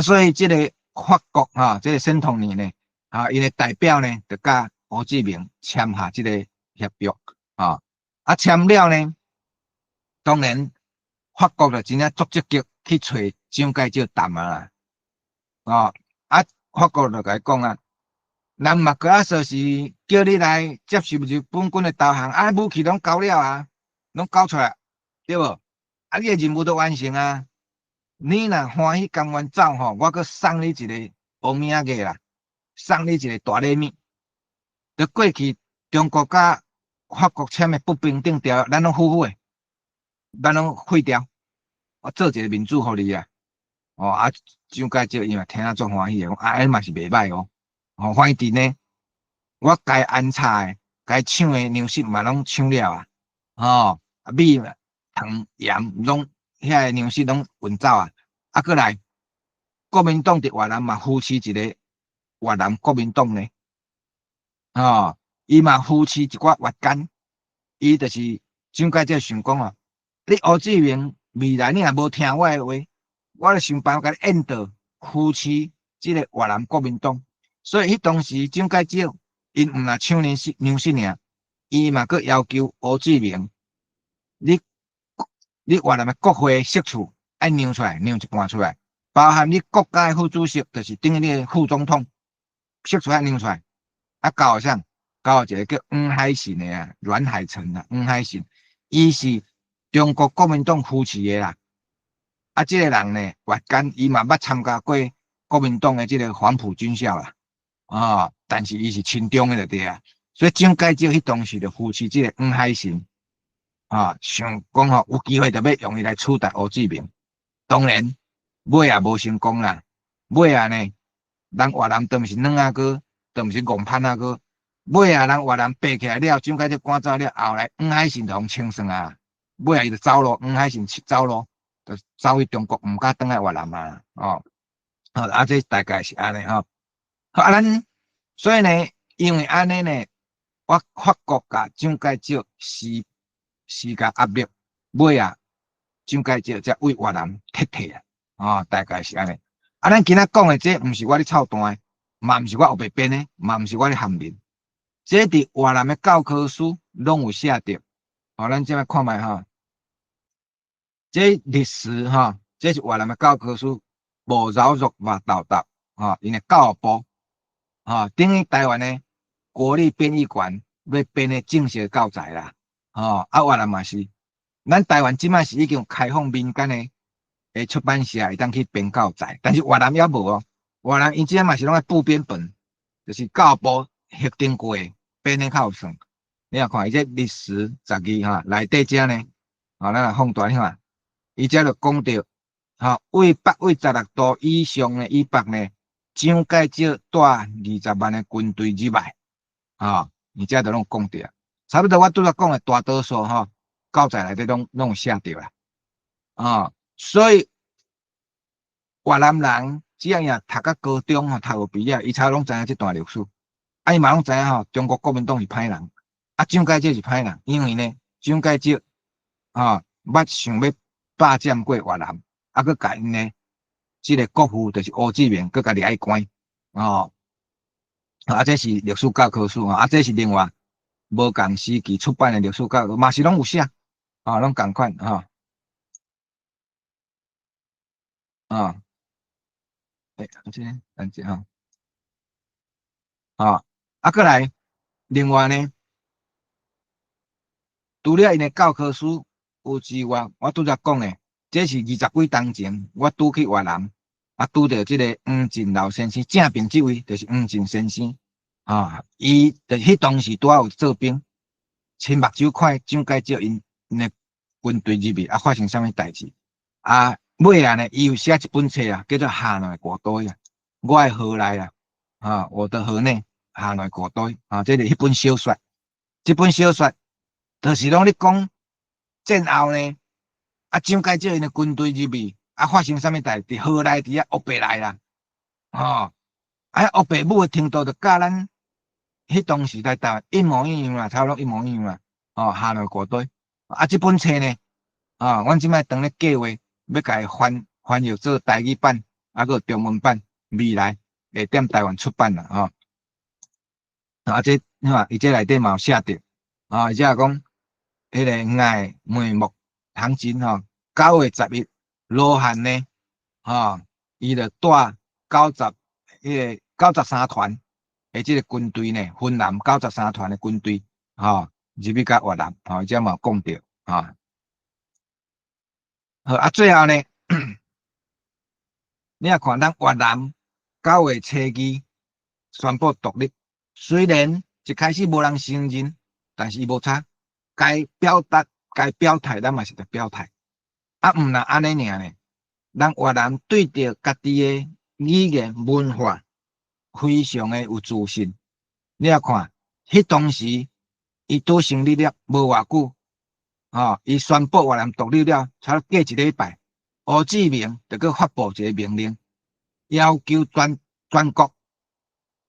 所以这个法国这个沈统年呢，因的代表呢，就甲胡志明签下这个协约签了呢，当然法国就真正足积极去找蒋介石谈法国就甲伊讲啊。咱嘛个说是叫你来接受日本军的投降，武器拢交了啊，拢交出来，对无？你的任务都完成啊。你若欢喜甘愿走我阁送你一个乌名额啦，送你一个大礼物。就过去中国甲法国签的不平等条约，咱拢付的，咱拢废掉，我做一个民主互你啊。蒋介石伊嘛听足欢喜的，讲嘛是袂歹哦。反正呢，我该安插的、该抢的粮食嘛，拢抢了米、糖、盐拢遐个粮食拢运走啊。过来，国民党伫越南嘛扶持一个越南国民党呢，伊嘛扶持一寡越奸，伊就是蒋介石想讲你胡志明未来你若无听我的话，我就想办法甲你引导扶持这个越南国民党。所以迄当时蒋介石因毋若抢粮食尔，伊嘛阁要求胡志明，你越南的国会释处爱让出来，让一半出来，包含你国家的副主席，就是等于你的副总统，释出来让出来。交互啥？交互一个叫黄海信的阮海成黄海信，伊是中国国民党扶持的啦。这个人呢，越奸，伊嘛捌参加过国民党的这个黄埔军校啦。但是伊是亲中的就对啊，所以蒋介石迄当时就扶持这个黄海信，想讲有机会就要用伊来取代胡志明。当然，尾也无成功啦。尾呢，人越南都毋是软啊哥，都毋是戆潘啊哥。尾人越南爬起来了，蒋介石赶走了后来，黄海信就互清算啊。尾伊就走咯，黄海信走咯，就走去中国，毋敢转来越南啊。这大概是安尼咱所以呢，因为安尼呢，法国甲蒋介石施加压力，尾蒋介石才为越南撤退大概是安尼。咱今仔讲的这，毋是我咧操蛋的，嘛毋是我后白编的，嘛毋是我咧含面。这伫越南的教科书拢有写着。咱即摆看卖这历史这是越南的教科书，无饶辱嘛道道啊，因为教育部啊，等于台湾的国立编译馆要编的正式教材啦，啊越南嘛是，咱台湾即摆是已经开放民间的出版社会当去编教材，但是越南也无哦，越南因即摆嘛是拢爱部编本，就是教育部核定过编的较有算。你若看伊这历史12哈内底遮呢，咱来放大下，伊遮就讲到，为北纬16度以上的以北呢，蒋介石带20万的军队入来，伊遮就拢讲到，差不多我拄则讲的大多数教材内底拢有写着啦，所以越南人只要也读到高中读到毕业，伊才拢知影这段历史，伊嘛拢知影中国国民党是歹人。蒋介石是歹人，因为呢，蒋介石想要霸占过越南，佮甲因呢，这个国父就是胡志明，佮甲掠去关，这是历史教科书这是另外无共时期出版的历史教科书，嘛是拢有写，拢共款这等者佮来，另外呢。除了因的教科书有之外，我拄则讲的，这是20几年前我拄去越南，拄到这个黄振老先生，正兵这位就是黄振先生，伊就迄当时拄有做兵，亲目睭看蒋介石因的军队入去，发生啥物代志，尾啊呢，伊有写一本册叫做《hà nội国队》我的河内我的河内hà nội国队这是迄本小说，这本小说。就是拢咧讲战后呢，蒋介石因的军队入去，发生啥物代志？河内伫乌白内啦，乌白母的程度就甲咱迄当时在台湾一模一样啦，差不多一模一样啦。下内国队这本册呢，阮即摆当咧计划要甲伊翻译做台语版，佮中文版，未来会踮台湾出版啦，这你看伊这内底嘛有写着，伊这讲。迄个爱梅木唐真9月11罗汉呢，伊就带93团的这个军队呢，芬兰93团的军队入去甲越南，这嘛讲着最后呢，你也看咱越南9月初2宣布独立，虽然一开始无人承认，但是伊无差。该表达、该表态，咱嘛是得表态。毋若安尼尔呢？咱越南对着家己的语言文化非常的有自信。你也看，迄当时伊拄成立了无偌久，伊宣布越南独立了，差不多过一礼拜，胡志明就去发布一个命令，要求全国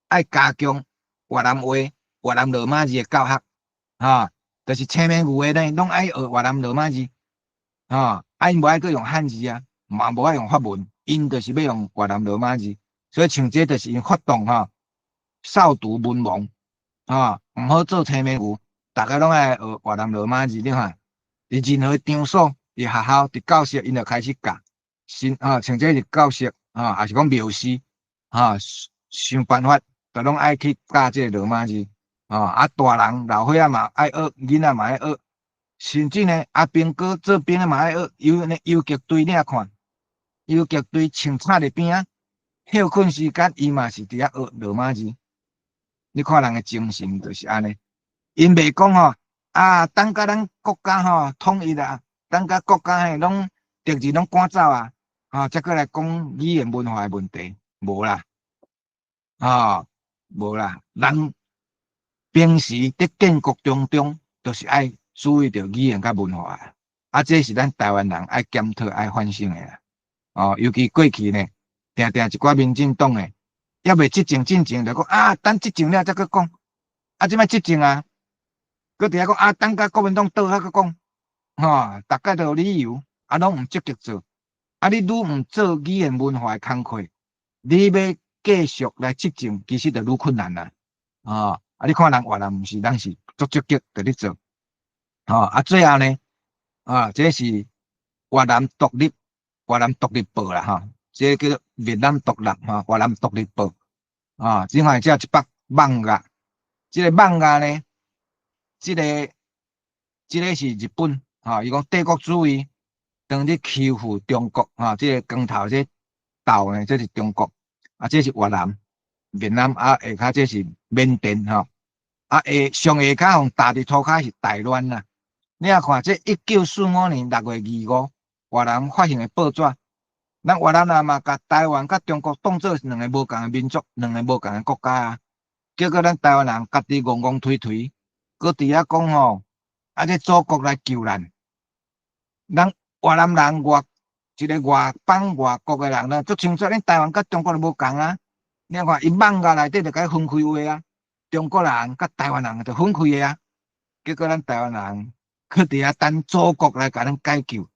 爱加强越南话、越南罗马字的教学，就是青面牛的呢，拢爱学越南罗马字，因无爱去用汉字嘛无爱用法文，因就是要用越南罗马字，所以像这就是因发动少读文盲，毋好做青面牛，大家拢爱学越南罗马字，你看，伫任何场所、伫学校、伫教室，因就开始教，像这是教室也是讲庙事，想办法，就拢爱去教这个罗马字。大人老岁仔嘛爱学，囡仔嘛爱学，甚至呢兵哥做兵的嘛爱学，游击队你也看，游击队穿插伫边啊，休困时间伊嘛是伫遐学罗马字。你看人的精神就是安尼，因袂讲等甲咱国家统一啦，等甲国家拢敌人拢赶走才过来讲语言文化的问题，无啦，无啦，人。平时伫建国当中，就是爱注意到语言甲文化这是咱台湾人爱检讨、爱反省的啦。尤其过去呢，定一寡民进党的，还未执政进前就讲等执政了再去讲，即摆执政搁伫遐讲等甲国民党倒去讲，大概都有理由，拢毋积极做。你愈毋做语言文化的工课，你要继续来执政，其实就愈困难啦。你看人越南毋是，咱是足积极在咧做。最后呢，这是越南独立越南独立报啦吼，这个叫做越南独立吼，越南独立报啊，另外这一北网亚，这个网亚呢，这个是日本伊讲帝国主义当咧欺负中国这个光头这岛呢，这是中国这是越南。越南下骹这是缅甸下上下骹用大地涂骹是台湾啦。你啊看这1945年6月25，越南发行的报纸，咱越南人嘛，甲台湾甲中国当做两个无共的民族，两个无共的国家啊。结果咱台湾人家己戆戆推推，搁伫遐讲吼，这祖国来救咱。咱越南人一个外邦外国的人呢，足清楚，恁台湾甲中国就无共啊。你看，伊网亚内底就甲伊分开话啊，中国人甲台湾人就分开的啊。结果咱台湾人去伫遐等祖国来甲咱解救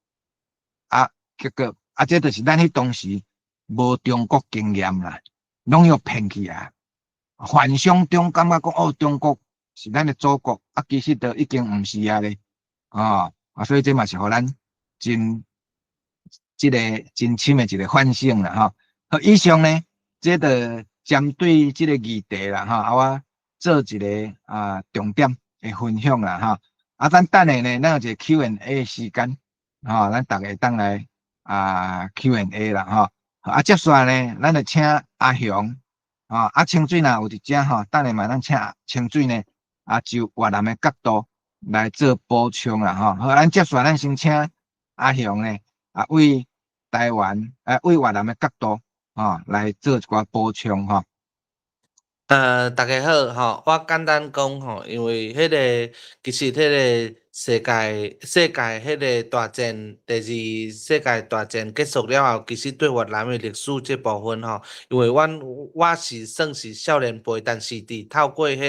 结果这就是咱迄当时无中国经验啦，拢要骗去啊。幻想中感觉讲中国是咱的祖国其实都已经毋是啊咧所以这嘛是互咱真深的一个反省啦好，以上呢。这个针对这个议题啦我做一个重点的分享啦咱等下呢，咱有一个 Q&A 时间咱大家当来Q&A 啦接下来呢，咱就请阿雄清水若有伫遮等下嘛，咱请清水呢就越南的角度来做补充啦好，咱接下来咱先请阿雄呢为台湾为越南的角度。来做一寡补充大家好我简单讲因为其实世界大战第2世界大战结束了后，其实对越南的历史这部分因为我是算是少年辈，但是透过历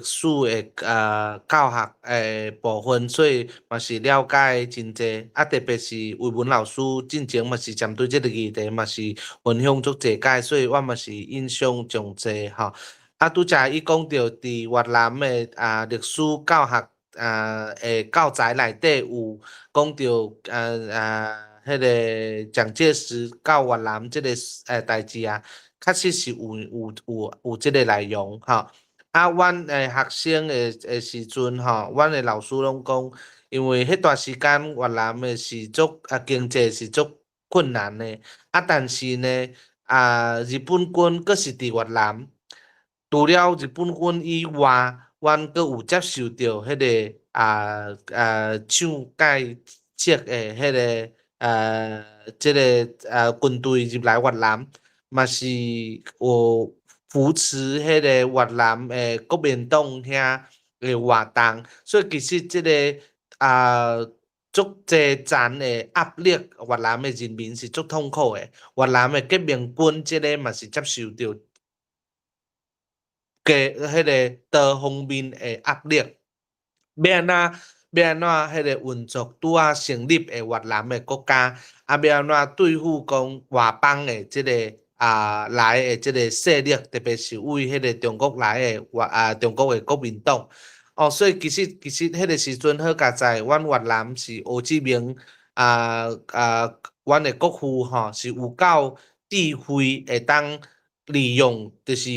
史的教学部分，所以嘛是了解真济特别是魏文老师进前嘛是针对这个议题嘛是分享足济解，所以我嘛是印象上济拄则伊讲到伫越南的历史教学教材内底有讲到迄个蒋介石到越南这个代志确实是有这个内容阮学生的时阵阮的老师拢讲，因为迄段时间越南的是足经济是足困难的但是呢日本军阁是伫越南，除了日本军以外，阮阁有接受到迄个蒋介石的迄个这个军队入来越南，嘛是有。扶持迄个越南的国民党遐的活动，所以其实这个足济层的压力，越南的人民是足痛苦的。越南的革命军这个嘛是接受到迄个多方面的压力，要安怎迄个运作拄成立的越南的国家，要安怎对付讲外邦的这个。来的这个势力，特别是为迄个中国来的中国的国民党所以其实迄个时阵好佳在，阮越南是胡志明阮的国父是有够智慧，会当利用就是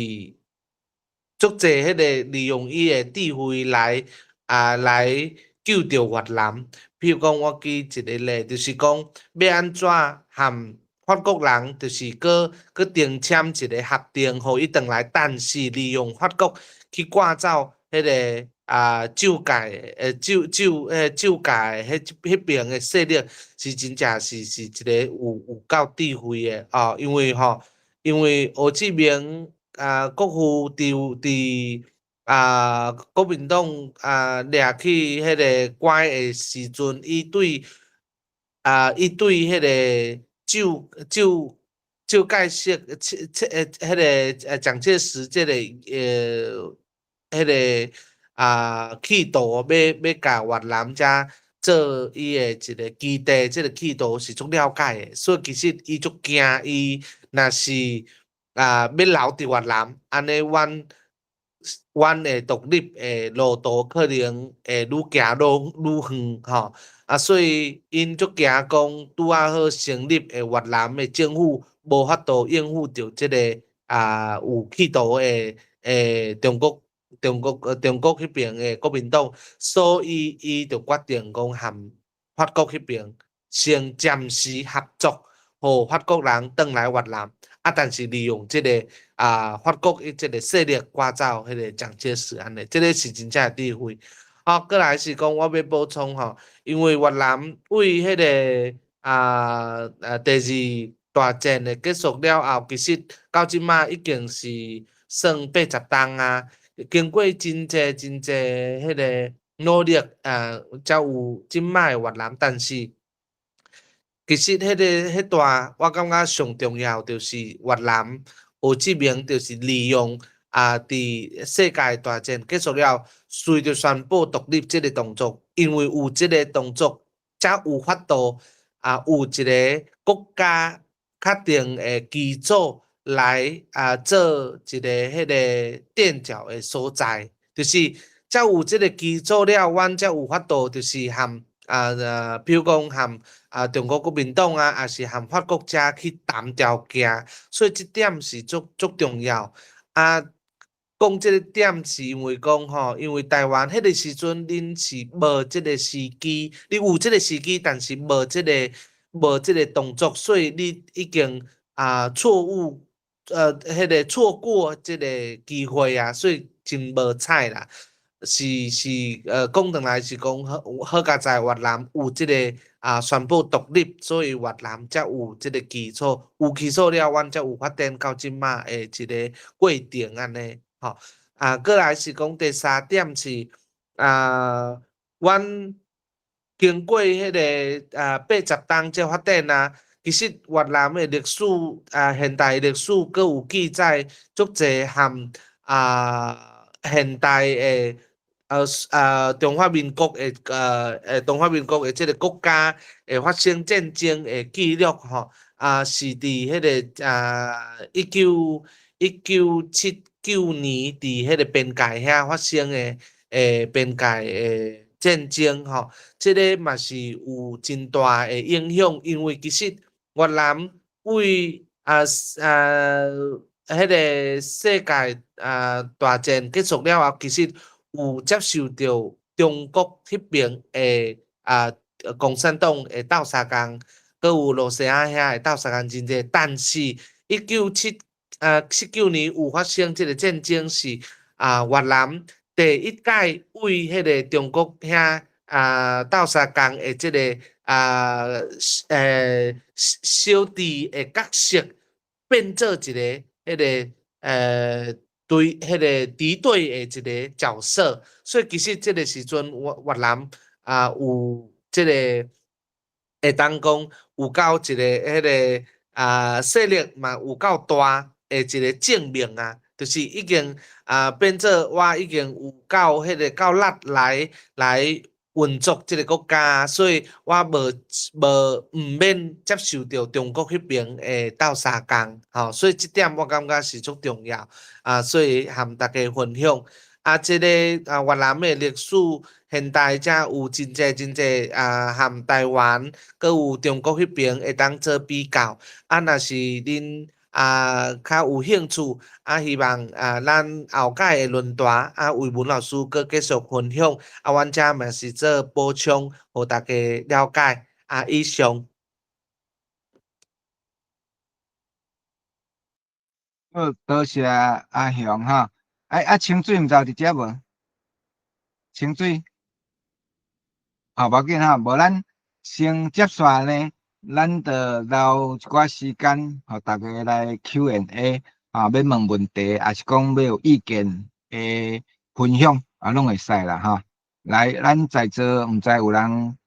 足济迄个利用伊的智慧来救着越南。譬如讲，我举一个例，就是讲要安怎和法国人就是搁订签一个合同，互伊转来，但是利用法国去赶走迄个蒋介迄边的势力，是真正是一个有够智慧的因为胡志明国父伫国民党掠去迄个关的时阵，伊对迄个蒋介石迄个蒋介石这个迄个企图要甲越南遮做伊的一个基地，这个企图是足了解的，所以其实伊足惊伊若是要留伫越南，安尼阮的独立的路途可能会愈行愈远所以因足惊讲拄啊好成立诶越南诶政府无法度应付着即个有企图中国迄边诶国民党，所以伊就决定讲含法国迄边先暂时合作，互法国人转来越南，但是利用即个法国即个势力赶走迄个蒋介石安尼，即个是真正智慧。过来是讲我要补充吼，因为越南为迄个第二大战的结束了后，其实到即马已经是算80冬啊，经过真济迄个努力才有即摆的越南，但是其实迄段我感觉上重要就是越南有即名就是利用伫世界大战结束了，随着宣布独立即个动作，因为有即个动作，才有法度有一个国家确定的基础来做一个迄个垫脚的所在，就是才有即个基础了，阮才有法度就是含比如讲含中国国民党还是含法国者去谈条件，所以即点是足重要。讲即个点是因为讲吼，因为台湾迄个时阵恁是无即个时机，你有即个时机，但是无即个动作，所以你已经错误迄个错过即个机会啊，所以真无彩啦。讲转来是讲好佳在越南有即个宣布独立，所以越南才有即个基础，有基础了，阮才有发展到即马的一个过程安尼。吼，过来是讲第三点是阮经过迄个80冬才发展其实越南的历史现代历史阁有记载足济含现代的中华民国的即个国家会发生战争的记录吼，是伫迄个1979年伫迄个边界遐发生的边界的战争吼，即个嘛是有真大的影响，因为其实越南为迄个世界大战结束了后，其实有接受到中国迄边的共产党的斗相共，搁有罗西亚遐的斗相共真济，但是1979年有发生即个战争是越南第一届为迄个中国遐斗相共的即个小弟的角色变做一个迄个对迄个敌对的一个角色，所以其实即个时阵越南有即个会当讲有够一个迄个势力嘛有够大的一个证明就是已经变做我已经有够迄个够力来运作即个国家，所以我毋免接受到中国迄边的斗相共吼，所以即点我感觉是足重要所以含大家分享即个越南的历史现代才有真济含台湾搁有中国迄边会当做比较若是恁较有兴趣希望咱后届的论坛为文老师搁继续分享阮遮嘛是做补充，互大家了解以上。好，多谢阿雄哈。清水毋知有伫遮无？清水，无要紧哈，无咱先接续呢，咱着留一寡时间，互大家来 Q&A 要问问题，还是讲要有意见的分享拢会使啦哈。来，咱在座毋知有人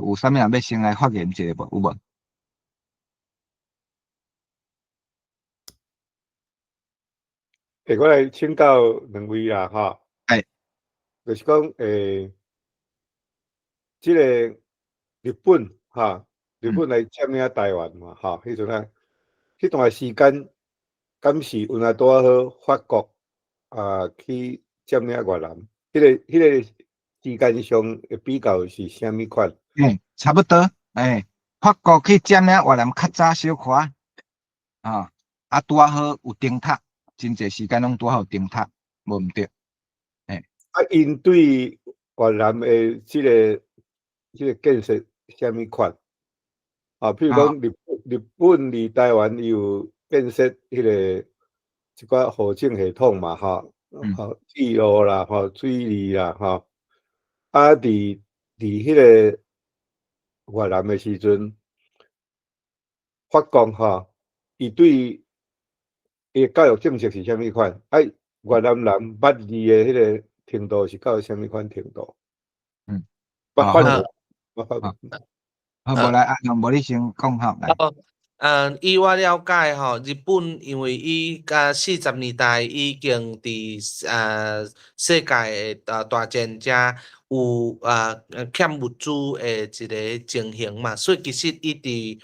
有啥物人要先来发言一下无？有无？我来请教两位啦，哈。就是讲即个日本日本来占领台湾嘛，迄阵迄段时间，敢是有哪拄好法国去占领越南？迄个时间上的比较是啥物款？差不多，法国去占领越南较早小可啊，拄啊好有灯塔，真侪时间拢拄好有灯塔，无毋对。因对越南的即个建设虾米款？譬如讲日本离台湾有建设迄个一寡河政系统嘛，铁路啦，水利啦，伫迄个越南的时阵，法国伊对伊教育政策是虾米款？越南人捌字的迄个程度是到虾米款程度？捌法文，好，无来无你先讲吼来。以我了解日本因为伊40年代已经伫世界的大战遮有欠物资的一个情形嘛，所以其实伊伫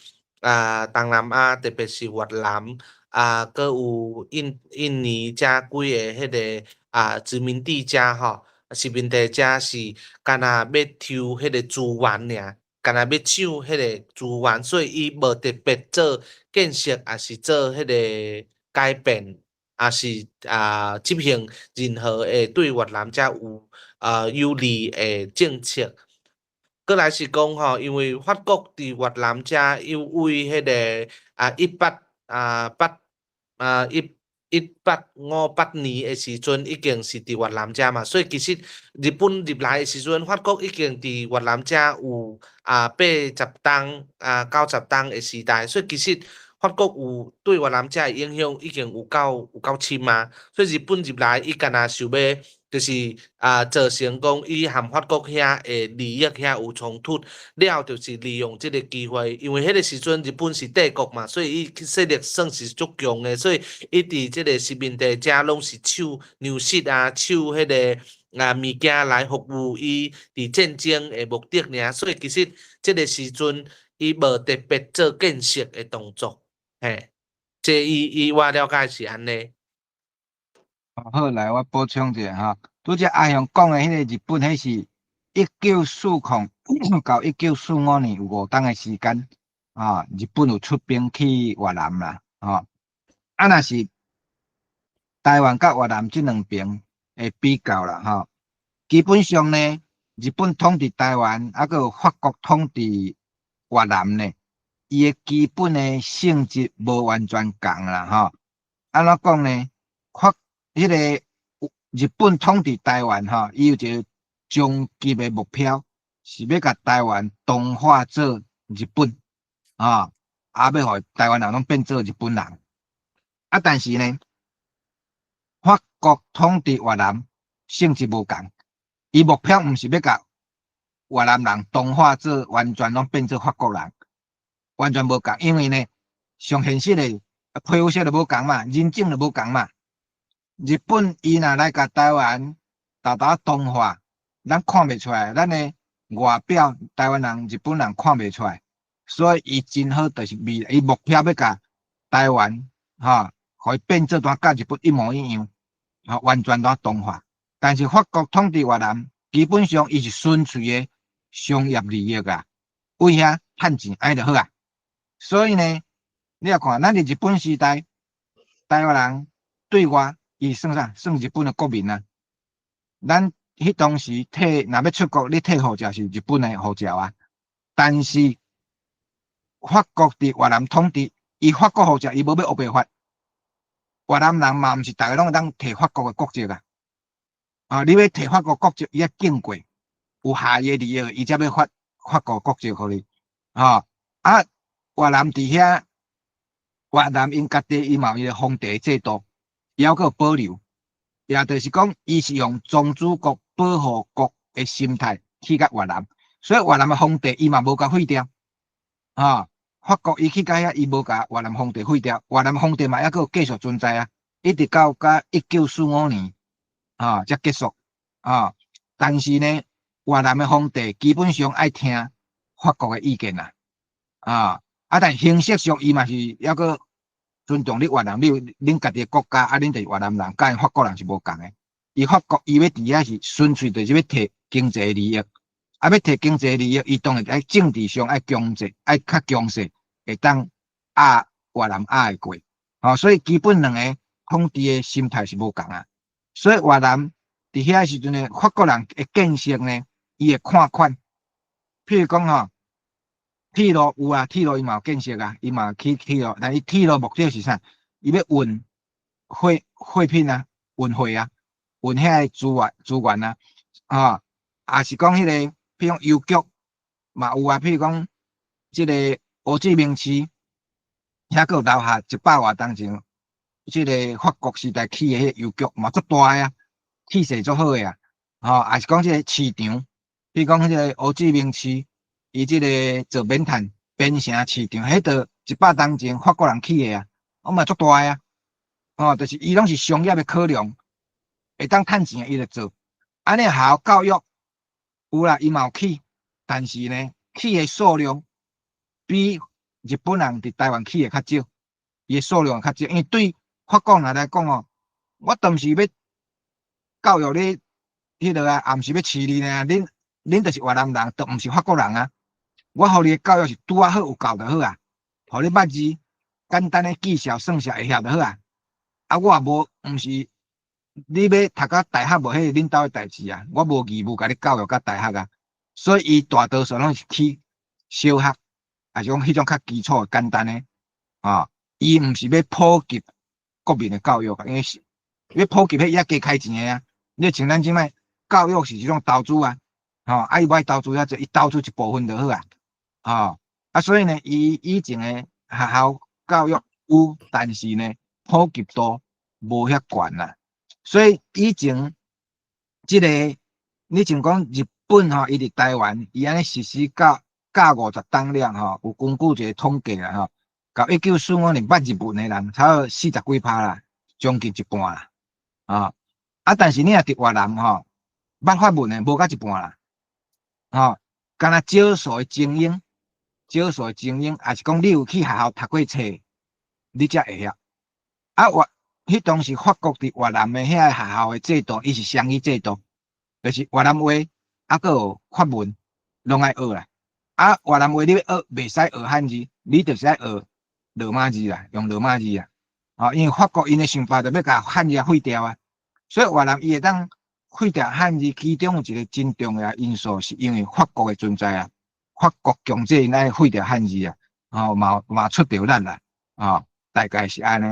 东南亚，特别是越南佮有印尼遮几个迄个殖民地遮殖民地遮是干那要抽迄个资源尔。干那要抢迄个资源，所以伊无特别做建设，也是做迄个改变，也是执行任何诶对越南遮有有利诶政策。过来是讲因为法国伫越南遮又为迄个1858年诶时阵，已经是伫越南遮嘛，所以其实日本入来诶时阵，法国已经伫越南遮有80冬90冬诶时代，所以其实法国有对越南遮诶影响已经有够深啊，所以日本入来伊干那想要就是造成讲伊和法国遐诶利益遐有冲突了，就是利用即个机会，因为迄个时阵日本是帝国嘛，所以伊势力算是足强诶，所以伊伫即个殖民地遮拢是抢粮食抢迄个物件来服务伊伫战争诶目的尔，所以其实即个时阵伊无特别做建设诶动作，这伊我了解是安尼。好，来我补充一下拄则阿雄讲的迄个日本，迄是1940到1945年有5冬的时间日本有出兵去越南啦若是台湾甲越南这两边的比较啦基本上呢，日本统治台湾，佮有法国统治越南呢，伊的基本的性质无完全共啦安怎讲呢？迄个日本统治台湾伊有一个终极的目标，是要甲台湾同化做日本要互台湾人拢变做日本人。但是呢，法国统治越南性质无共，伊目标毋是要甲越南人同化做完全拢变做法国人，完全无共，因为呢，上现实的皮肤色就无共嘛，人种就无共嘛。日本伊若来甲台湾豆同化，咱看袂出来，咱的外表台湾人、日本人看袂出来，所以伊真好，就是伊目标要甲台湾互伊变做甲日本一模一样，完全同化。但是法国统治越南，基本上伊是纯粹的商业利益为遐趁钱安就好所以呢，你也看，咱伫日本时代，台湾人对外伊算啥？算日本的国民咱迄当时若要出国，你摕护照是日本的护照但是法国伫越南统治，伊法国护照伊无要乌白发，越南人嘛毋是逐个拢会当摕法国的国籍你要摕法国国籍，伊要经过有下页利益，伊才要发法国国籍互你越南伫遐，越南因家己伊嘛有伊个皇帝制度。也有保留，也就是讲，伊是用宗主国保护国的心态去甲越南，所以越南的皇帝伊嘛无甲废掉法国伊去甲遐，伊无甲越南皇帝废掉，越南皇帝嘛还佫继续存在一直到1945年才结束但是呢，越南的皇帝基本上爱听法国的意见但形式上伊嘛是还佫尊重你越南，恁家己的国家恁就是越南人，甲因法国人是无共的。伊法国伊要伫遐是纯粹就是要摕经济利益，啊，要摕经济利益，伊当然爱政治上爱强势，爱较强势，会当压越南压会过。所以基本两个统治的心态是无共啊。所以越南伫遐时阵呢，法国人的建设呢，伊会看款。譬如讲铁路有啊，铁路伊嘛有建设啊，伊嘛起铁路，但伊铁路目的是啥？伊要运货品啊，运货啊，运遐资源啊，也是讲迄个，譬如讲邮局嘛有啊，譬如讲即个胡志明市，遐个有留下100多当前，即个法国时代起的迄邮局嘛足大啊，气势足好个啊，也是讲即个市场，譬如讲迄个胡志明市。伊即个做棉炭变成市场，迄个100当前法国人起的啊，我嘛足大啊，就是伊拢是商业的考量，会当趁钱伊就做。安尼好教育有啦，伊嘛有起，但是呢，起的数量比日本人伫台湾起的较少，伊的数量较少，因为对法国人来讲我当时要教育你迄个啊，也毋是要饲你呢，恁就是越南人，都毋是法国人啊。我互你的教育是拄啊好，有教就好啊。互你捌字，简单的记小算数会晓就好啊。我也无，毋是你要读到大学无，迄是恁兜的代志啊。我无义务甲你教育到大学啊。所以伊大多数拢是去小学，也是讲迄种较基础简单的伊毋是要普及国民的教育啊，因为是要普及迄也加开钱的啊。你像咱即摆教育是一种投资啊，伊无爱投资遐济，伊投资一部分就好啊。所以呢，伊以前的学校教育有，但是呢，普及度无遐悬啦。所以以前即个，你像讲日本伊伫台湾，伊安尼实施教50当量有根据一个统计啦到1945年捌日文的人差不多40几%啦，将近一半啦但是你若伫越南捌法文的无到一半啦敢若少数的精英，也是讲你有去学校读过册，你才会晓。迄当时法国伫越南的遐学校的制度，伊是双语制度，就是越南话搁有法文，拢爱学啦。越南话你要学，袂使学汉字，你就是爱学罗马字啦，用罗马字啊。因为法国因的想法就要甲汉字废掉啊，所以越南伊会当废掉汉字，其中有一个真重要因素，是因为法国的存在啊。法国强制因爱废掉汉字啊，嘛出着咱啦大概是安尼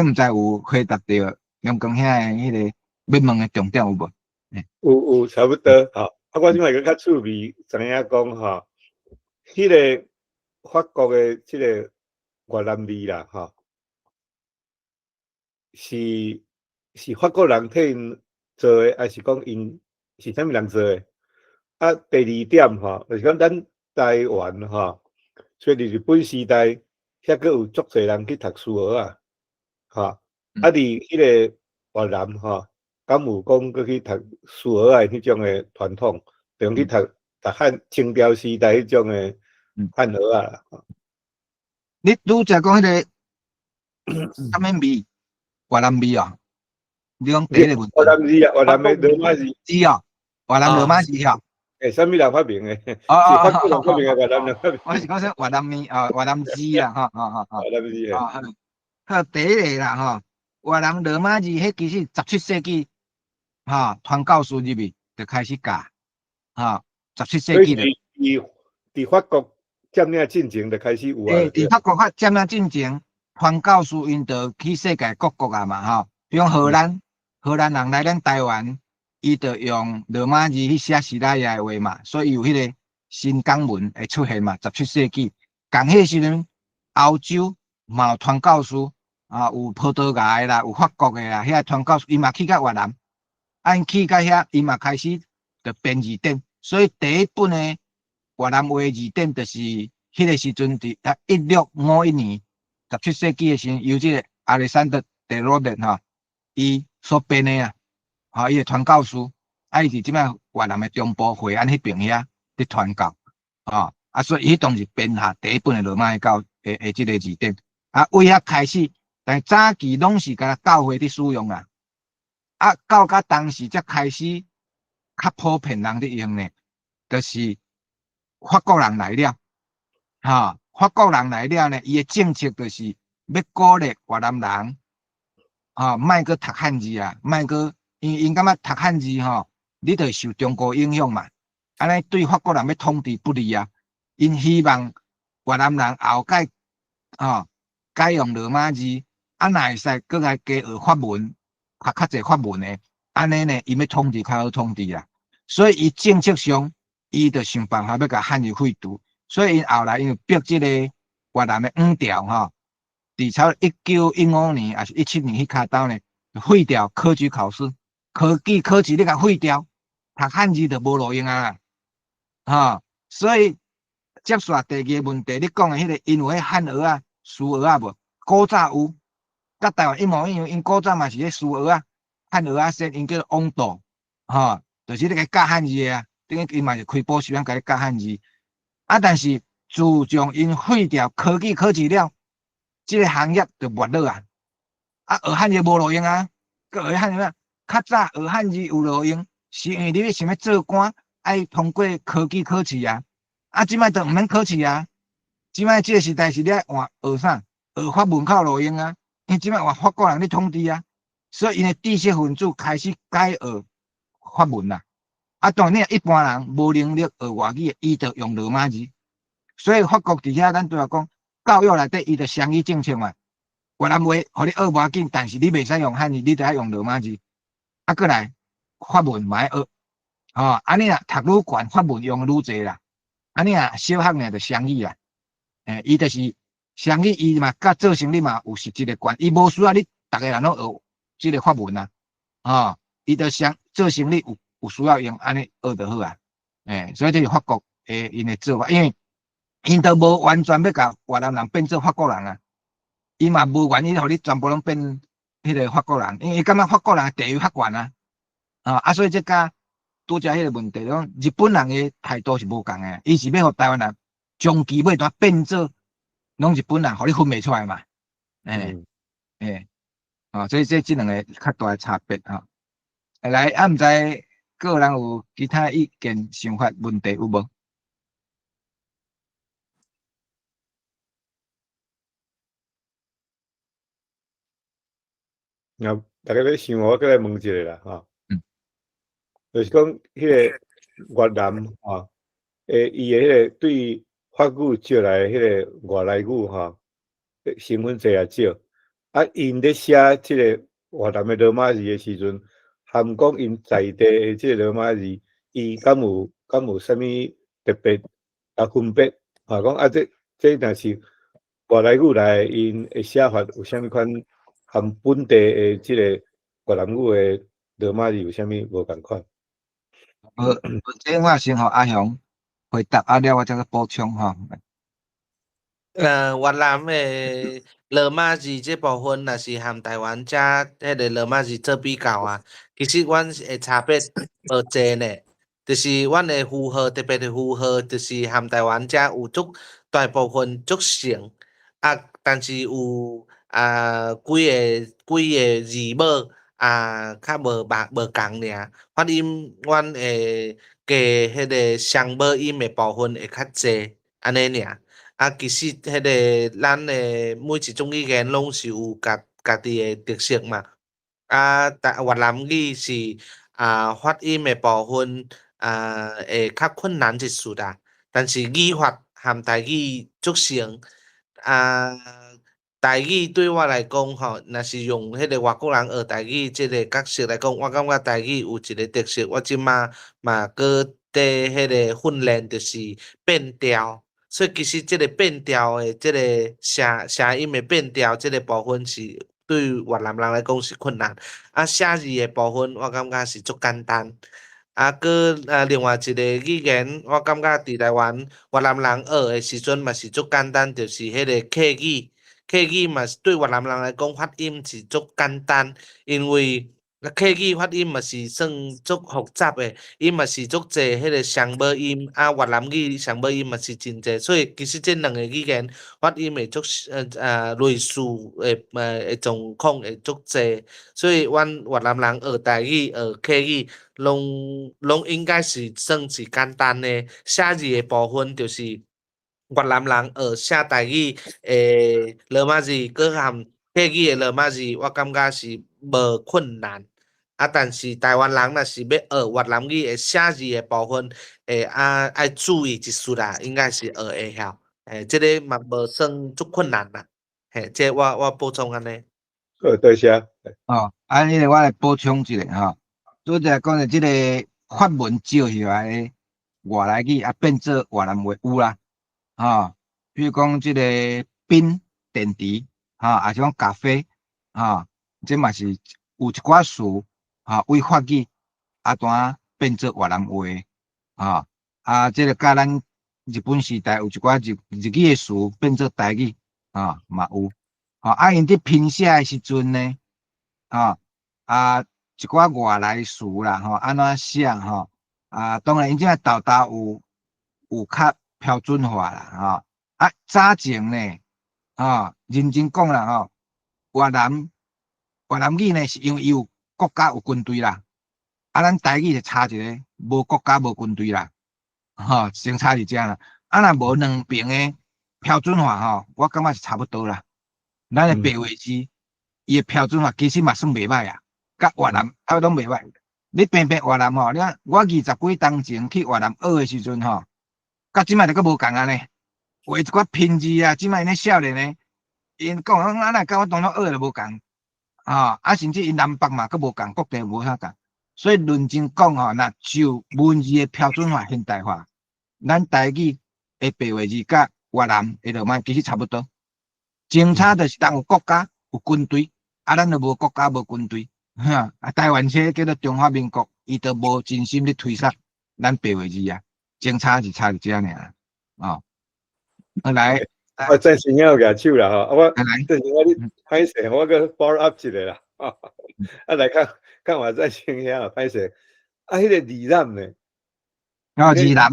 毋知有回答到阳光遐迄个要问的重点有无？有差不多我即摆个较趣味，知影讲迄个法国的即个越南味啦是法国人替因做的，还是讲因是啥物人做的？第二点就是讲咱台湾所以日本时代遐个有足侪人去读书学啊伫迄个越南敢有讲过去读书学迄种的传统，用去读清朝时代迄种的汉学啦你拄则讲迄个啥物味？越南味你讲第一个问题。越南字越南的罗马字越南罗马字啥物人发明的？是法国人发明的，越南人发明。我是讲说越南味越南字啦越南字好，第一个啦越南罗马字迄其实17世纪传教士入面就开始教17世纪就伫法国占领进前就开始有伫法国占领进前，传教士因就去世界各国嘛比如荷兰人来咱台湾。伊就用罗马字去写希腊雅的话嘛，所以有迄个新港文会出现嘛。17世纪，共迄时阵，欧洲嘛有传教士有葡萄牙的啦，有法国的啦，遐传教士伊嘛去到越南，因去到遐，伊嘛开始就编字典，所以第一本的越南话字典就是迄个时阵伫1651年，17世纪的时阵，由即个亚历山德德罗德伊所编的伊个传教士，伊是即摆越南的中部惠安迄边遐伫传教，所以伊当时编下第一本的罗马教的即个字典，为遐开始，但早期拢是甲教会伫使用到当时才开始较普遍人伫用呢。就是法国人来了，法国人来了呢，伊的政策就是要鼓励越南人，莫去读汉字啊，莫去，因感觉读汉字你就受中国影响嘛，安尼对法国人要统治不利啊，因希望越南人后改改用罗马字，若会使搁来加学法文，学较济法文的，安尼呢，伊要统治较好统治啦。所以伊政策上，伊就想办法要甲汉字废除。所以因后来因为逼即个越南的五条伫差1915年还是17年迄骹兜呢，废掉科举考试，科举你甲废掉，读汉字就无路用啊所以接续第二个问题，你讲的迄个因有迄汉学啊、书学啊无？古早有，甲台湾一模一样，因古早嘛是迄书学啊、汉学啊，说因叫做王道，就是你个教汉字啊，等于因嘛是开补习班甲你教汉字，但是自从因废掉科举考试了，这个行业就没落学汉字无路用啊，个学汉字较早学汉字有路用，是因为你想要做官，爱通过科举考试啊，即摆就毋免考试啊，即摆这个时代是你爱换学啥？学法文较路用啊，因为即摆换法国人咧统治啊，所以因的知识分子开始改学法文啦。当然，一般人无能力学外语，伊就用罗马字。所以法国伫遐，咱对话讲，教育内底伊就双语政策嘛。越南话，互你学无要紧，但是你袂使用汉字，你得爱用罗马字。过来法文嘛爱学，安尼啊，读愈悬，法文用愈济啦。安尼啊，小学呢就双语啦。伊就是双语，伊嘛甲做生意嘛有实质的关，伊无需要你逐个人拢学即个法文啊。伊就做生意有需要用安尼学就好啊。所以这是法国因的做法，因为因都无完全要甲越南人变做法国人啊，伊嘛无愿意互你全部拢变迄个法国人，因为伊感觉法国人地位较悬啊，所以这甲拄则迄个问题，讲日本人的态度是无共的，伊是要互台湾人长期尾段变做拢日本人，互你分袂出来嘛，所以这两个较大的差别来，毋知个人有其他意见、想法、问题有无？大家要想，我过来问一下啦，就是讲迄个越南伊的迄个对法语借来迄个外来语成分侪也少，因咧写即个越南的罗马字的时阵，含讲因在地的即个罗马字，伊敢有啥物特别分别？讲这若是外来语来因的写法有啥物款，含本地的即个越南语的罗马字有啥物无共款？这我先互阿雄回答，了我再去补充越南的罗马字这部分，若是含台湾遮迄个罗马字做比较其实阮的差别无济呢。就是阮的符号，特别的符号，就是含台湾遮有大部分足像但是有几个字母较无共尔。发音阮会加迄个双母音的部分会较济，安尼尔。其实迄个咱的每一种语言拢是有家己的特色嘛。越南语是发音的部分会较困难一丝啦，但是语法含台语足像。台语对我来讲若是用迄个外国人学台语即个角色来讲，我感觉台语有一个特色，我即马嘛搁伫迄个训练，就是变调。所以其实即个变调的即个声音的变调即个部分是对越南人来讲是困难。写字的部分我感觉是足简单。另外一个语言，我感觉伫台湾越南人学的时阵嘛是足简单，就是迄个客语。客语嘛是对越南人来讲发音是足简单，因为那客语发音嘛是算足复杂诶，伊嘛是足济迄个双母音，越南语双母音嘛是真济，所以其实这两个语言发音会足类似诶状况会足济，所以阮越南人学台语、学客语，拢应该是算是简单诶。写字诶部分就是越南人学写台语诶罗马字，佮含客语诶罗马字，我感觉是无困难。但是台湾人若是要学越南语诶写字诶部分，爱注意一丝啦，应该是学会晓。这个嘛无算足困难啦。这我补充安尼。多谢。哦，迄个我来补充一下吼，拄则讲的即个法文照下来的外来语变做越南话有啦，比如讲即个冰电池，也是讲咖啡，这嘛是有一寡词，为法语单变做越南话，这个甲咱日本时代有一寡日语的词变做台语，嘛有，因伫拼写的时阵呢。一寡外来词啦，安怎写当然因即个豆有较标准化啦，早前呢，认真讲啦，越南语呢是因为伊有国家有军队啦，咱台语就差一个无国家无军队啦，先差伫遮啦，若无两边的标准化我感觉是差不多啦，咱的白话字。伊诶标准化其实嘛算袂歹啊，甲越南差不多袂歹。你偏越南你看我20几当前去越南学诶时阵甲即摆就佫无共安尼，画一寡拼字啊，即摆因咧少年诶，因讲咱来甲我当初学诶就无共，甚至因南北嘛佫无共，各地无啥共。所以认真讲若就文字诶标准化、现代化，咱台语诶白话字甲越南诶罗马其实差不多，前差就是当有国家有军队。咱就无国家无军队，台湾车叫做中华民国，伊都无真心咧推崇咱白话字啊，前差是差伫遮尔来，我暂时要举手啦我来，暂时我你歹势，我个 follow up 一个啦，来看我再先遐歹势，迄个字染呢？字染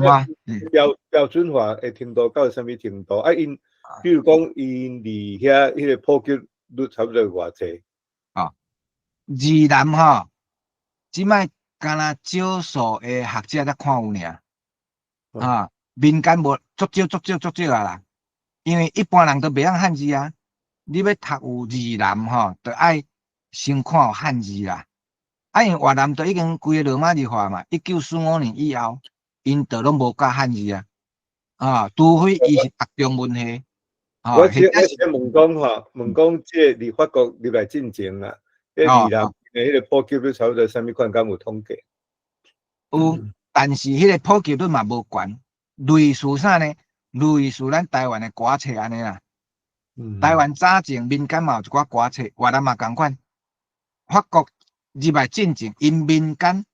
标准化诶程度到什么程度？因比如讲因离遐迄个普及率差不多偌济？字染即摆敢若少数诶学者才看有尔，民间无足少啊啦，因为一般人都袂晓汉字啊，你要读有字染就爱先看有汉字啦。因为越南都已经规个罗马字化嘛，1945年以后，因都拢无教汉字除非伊是读中文系。我是咧问讲即个离法国入来进前啦，越南诶迄个普及率差不多啥物款？敢有统计？有，但是迄个普及率嘛无悬，类似啥呢？类似咱台湾诶歌册安尼啦。台湾早前民间嘛有一寡歌册，越南嘛共款。法国入来进前，因民间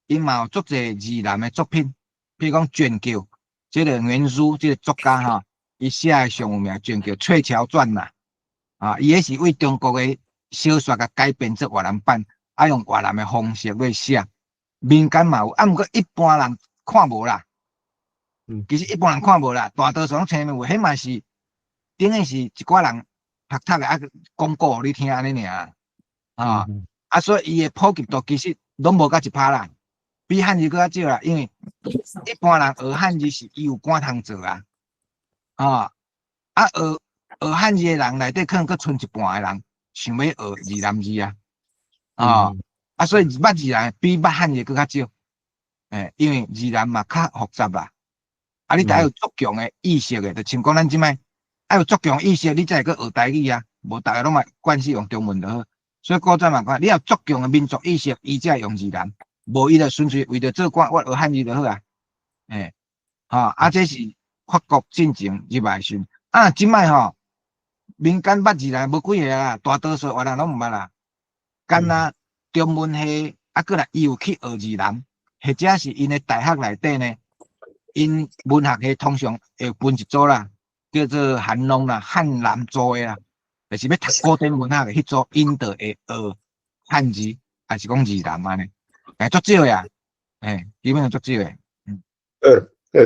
因嘛有足济字染诶作品，比如讲卷桥，即个原书，即个作家伊写诶上有名《卷桥翠桥传》啦，伊迄是为中国诶小说甲改编做越南版，用越南诶方式来写，民间嘛有，毋过一般人看无啦。其实一般人看无啦，大多数拢听无，迄嘛是等于是一寡人读诶广告互你听安尼尔所以伊诶普及度其实拢无到1%啦，比汉字佫较少啦，因为一般人学汉字是伊有官通做学汉字诶人内底可能佫剩一半诶人想要学字染字所以捌字染比捌汉字佫较少，因为字染嘛较复杂啦，你得有足强诶意识诶，就像讲咱即摆有足强意识，你才会去学台语无逐个拢嘛惯势用中文就好。所以古早嘛讲，你有足强诶民族意识，伊才会用字染，无伊就纯粹为着做官，我学汉字就好这是法国进前入来时，即摆民间捌字染无几个啦，大多数越南拢毋捌啦，干若中文系过来伊有去学字染，或者是因诶大学内底呢，因文学系通常会分一组啦，叫做汉农啦、汉南组诶啦。就是要读古典文学的迄组，因就会学汉字，还是讲二南安尼，足少呀，基本上足少诶。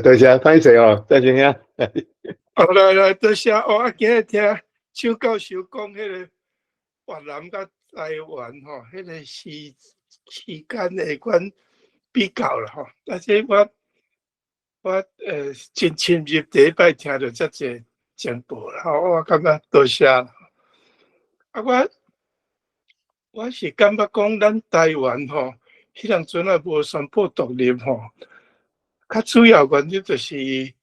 多谢，歹势哦，再见呀。来，多谢哦！今日听邱教授讲迄个越南甲台湾吼，迄个时间的款比较啦吼。但是我真深入第一摆听到遮济进步啦，我感觉多谢啦。啊，我是感觉讲咱台湾吼，迄阵阵啊无宣布独立吼，较主要原因就是迄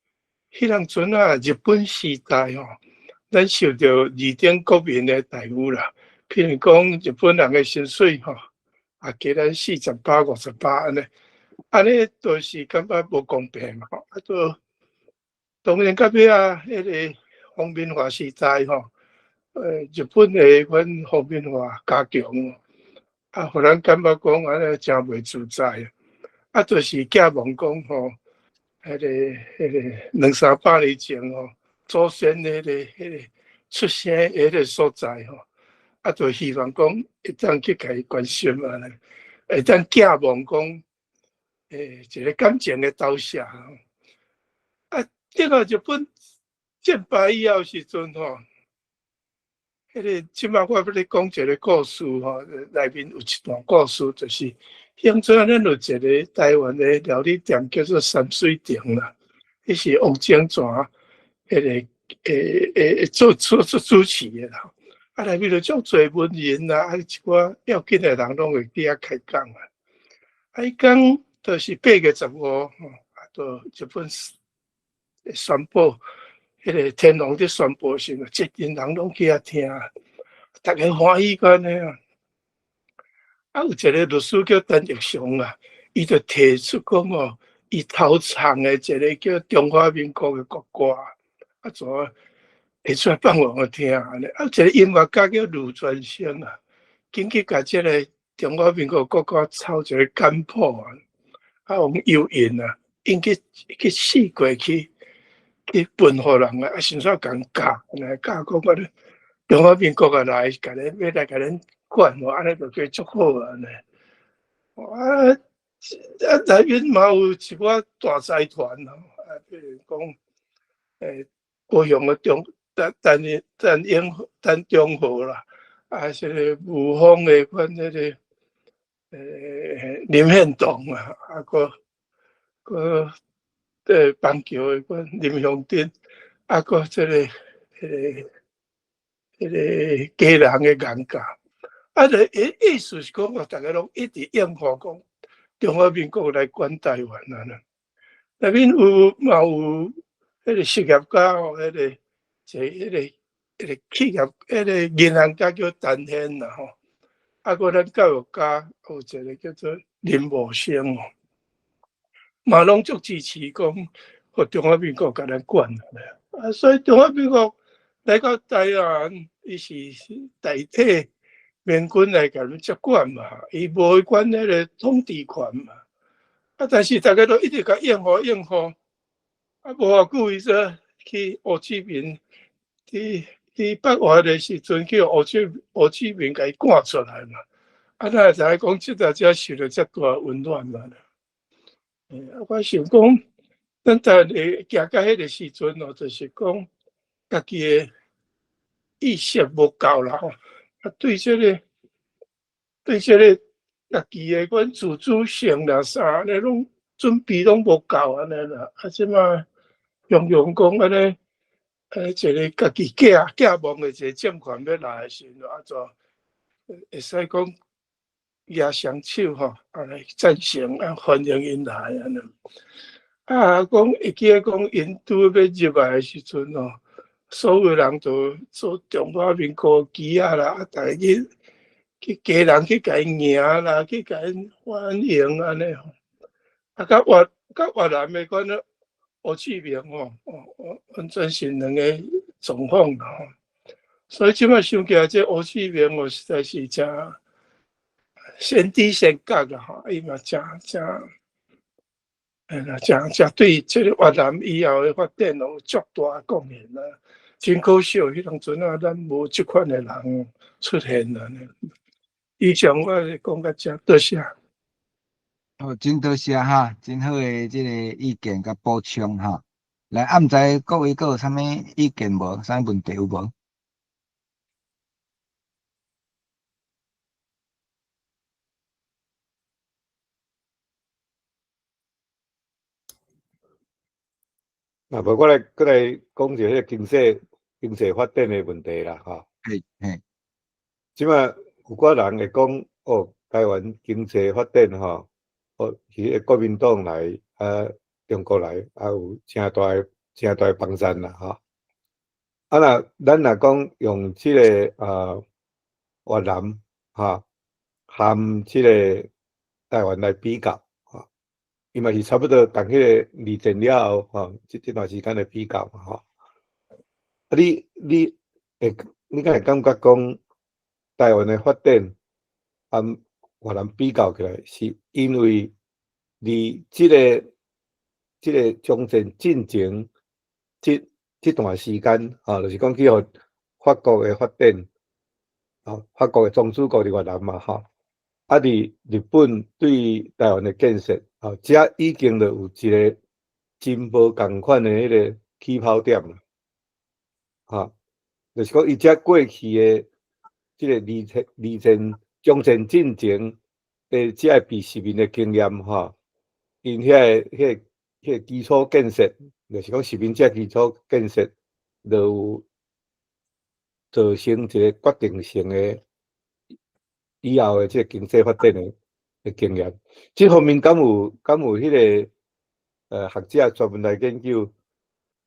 阵阵啊日本时代吼，咱受到二等国民的待遇啦。譬如讲日本人的薪水吼，加咱48、58安尼都是感觉无公平吼。啊，当然到尾啊，迄个皇民化时代吼。日本的阮方面化加强，互咱感觉讲安尼真袂自在。就是寄望讲吼，迄个200-300年前吼，祖先迄个出生迄个所在吼，就希望讲会当去甲伊关心安尼，会当寄望讲一个感情的投射吼。这个日本战败以后时阵吼。迄个即摆我要你讲一个故事吼，内面有一段故事，就是乡村咱有一个台湾的料理店叫做山水亭啦，迄是王景全迄个做主持的啦。内面就足侪文人啦，一寡要紧的人拢会伫遐开讲啊。伊讲就是8月15吼，就日本宣布。迄个天皇伫宣布时，一群人拢去遐听，大家欢喜干呢啊！有一个律师叫陈玉祥啊，伊就提出讲哦，伊偷唱的一个叫中华民国的国歌，怎会出来放互我听安尼？一个音乐家叫卢传生啊，紧去甲即个中华民国国歌抄一个简谱啊，用油印啊，用去试过去分互人啊，先煞共教，教讲我咧中华民国来，甲咱要来甲咱管，安尼就叫足好安尼。内面嘛有一寡大财团吼，譬如讲，高雄的陈中和啦，是个武丰的款迄个林献堂啊，个棒球的款林祥珍，个即个家人的眼界，就意思是讲，大家拢一直拥护讲中华民国来管台湾啊呢。内面有迄个实业家吼，迄个企业迄个银行家叫陈宪啦吼，个咱教育家有一个叫做林茂生吼。嘛拢足支持讲，互中华民国甲咱管所以中华民国来到台湾，伊是代替缅军来甲咱接管嘛，伊无管迄个统治权嘛。但是大家都一直甲拥护，无偌久伊说去胡志明，伫北外的时阵，叫胡志明甲伊赶出来嘛。咱会知影讲，即大家受到遮大温暖嘛。我想讲，咱在行到迄个时阵哦，就是讲家己的意识无够啦吼，对即个家己的阮自主性啦啥，你拢准备拢无够安尼啦。即马用讲安尼，一个家己寄望的一个政权要来的时阵，就会使讲举双手吼，来赞成欢迎因来安尼。讲会记得讲因拄要入来的时阵哦，所有人都做中华民国旗啊啦，大家去家人去甲因迎啦，去甲因欢迎安尼吼。甲越南的款胡志明吼，完全是两个状况啦吼。所以即摆想起来，这胡志明哦，实在是真先知先觉啦吼，伊嘛真对即个越南以后的发展有足大贡献啦。真可惜，迄当阵咱无即款的人出现啦。以上我是讲到这，多谢。哦，真多谢哈，真好诶，即个意见甲补充哈。来，啊，毋知各位有啥物意见无？啥物问题有无？啊，无我来讲一下迄个经济发展的问题啦，吼。嘿，嘿，即摆有寡人会讲，哦，台湾经济发展吼，哦，是国民党来中国来有诚大诶帮衬啦，吼。咱若讲用即个越南吼，含即个台湾来比较吼，伊嘛是差不多同迄个二战了后吼，即段时间来比较嘛，吼。你敢会感觉讲台湾的发展含越南比较起来，是因为伫即个中正进前即段时间，就是讲去互法国的发展，法国的宗主国伫越南嘛，伫日本对台湾的建设，遮已经就有一个真无共款的迄个起跑点啦，就是讲伊遮过去的即个二战中正进前的遮个被殖民的经验，因迄个基础建设，就是讲殖民者基础建设，就有造成一个决定性的以后的即个经济发展的经验。即方面敢有迄个学者专门来研究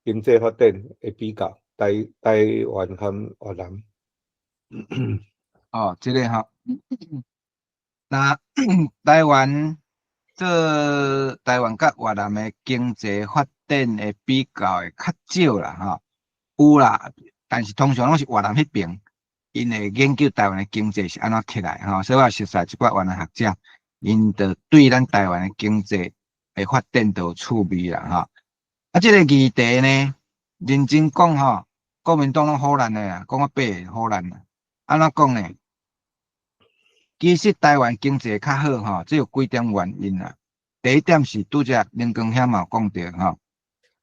经济发展的比较，台湾和越南。哦，即个吼，那台湾台湾甲越南的经济发展的比较会较少啦，吼，有啦，但是通常拢是越南迄边，因会研究台湾的经济是安怎起来，吼，所以我熟悉即寡越南学者，因着对咱台湾的经济的发展都有趣味啦，吼。啊，即个议题呢，认真讲吼，国民党拢好难的啊，讲我白好难啊，安怎讲呢？其实台湾经济较好吼，只有几点原因啦。第一点是拄则林光兄嘛有讲到吼，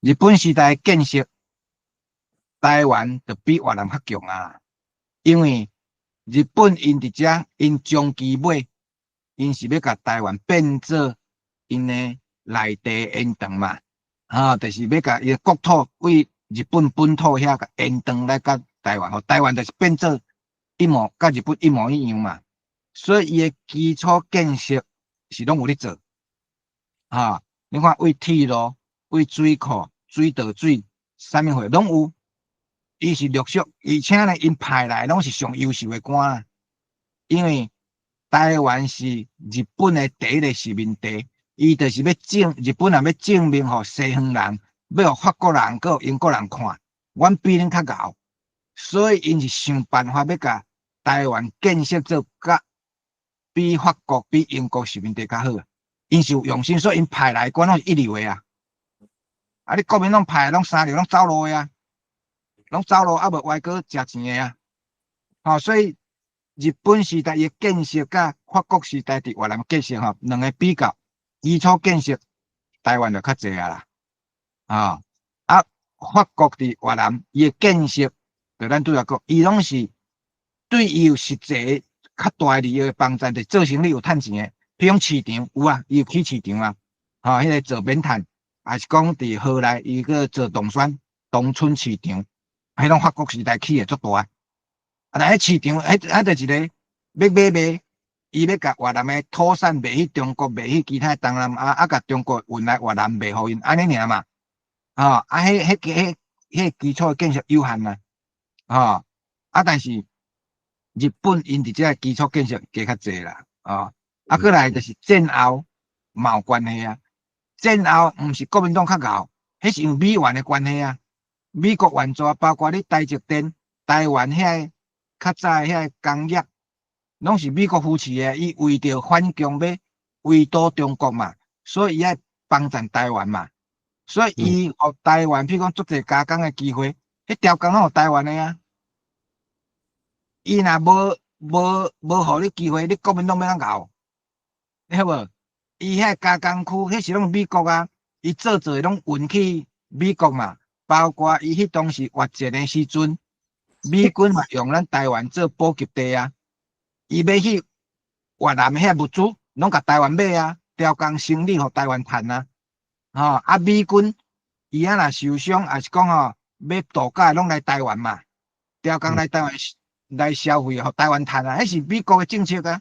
日本时代建设台湾就比越南较强啊，因为日本因伫遮因长期买，因是要甲台湾变做因的内地延长嘛，就是要甲伊国土为日本本土遐甲延长来甲台湾，台湾就是变做甲日本一模一样嘛。所以伊的基础建设是拢有咧做，你看为铁路、为水库、水道水，啥物货拢有，伊是陆续，而且呢，因派来拢是上优秀的官啊。因为台湾是日本的第一个殖民地，伊就是要日本也要证明互西方人，要互法国人、佮英国人看，阮比恁较敖，所以因是想办法要甲台湾建设做甲比法国、比英国殖民地较好，因是有用心，所以因派来官拢是一流的啊。啊，你国民党派拢三流，拢走路的啊，拢走路啊，无外国食钱的啊。所以日本时代伊建设甲法国时代伫越南建设两个比较，基础建设台湾就较济啊啦。法国伫越南伊建设，就咱拄则讲，伊拢是对伊有实际较大利益的帮助，就做生意有趁钱的，譬如市场有啊，伊有起市场啊，迄个做棉毯，还是讲伫河内伊个做农村市场，迄种法国时代起的足大。但迄市场，迄就一个要卖，伊要甲越南的土产卖去中国，卖去其他东南亚，甲中国运来越南卖互因，安尼尔嘛。迄基础建设有限啊，但是日本因伫遮基础建设加较济啦，过来就是战后嘛有关系啊。战后毋是国民党较敖，迄是因为美元的关系啊。美国援助，包括你台积电、台湾遐较早遐工业，拢是美国扶持的。伊为着反共要围堵中国嘛，所以伊爱帮衬台湾嘛。所以伊互台湾，譬如讲足侪加工的机会，迄条工拢互台湾的啊。伊若无无互你机会，你国民党要怎熬？你晓无？伊遐加工区，迄是拢美国啊，伊做诶拢运去美国嘛，包括伊迄当时越战诶时阵，美军嘛用咱台湾做补给地啊，伊要去越南遐物资，拢甲台湾买啊，调工生理互台湾趁啊，啊美军伊啊若受伤，也是讲要度假拢来台湾嘛，调工来台湾来消费，互台湾趁啊，迄是美国诶政策啊。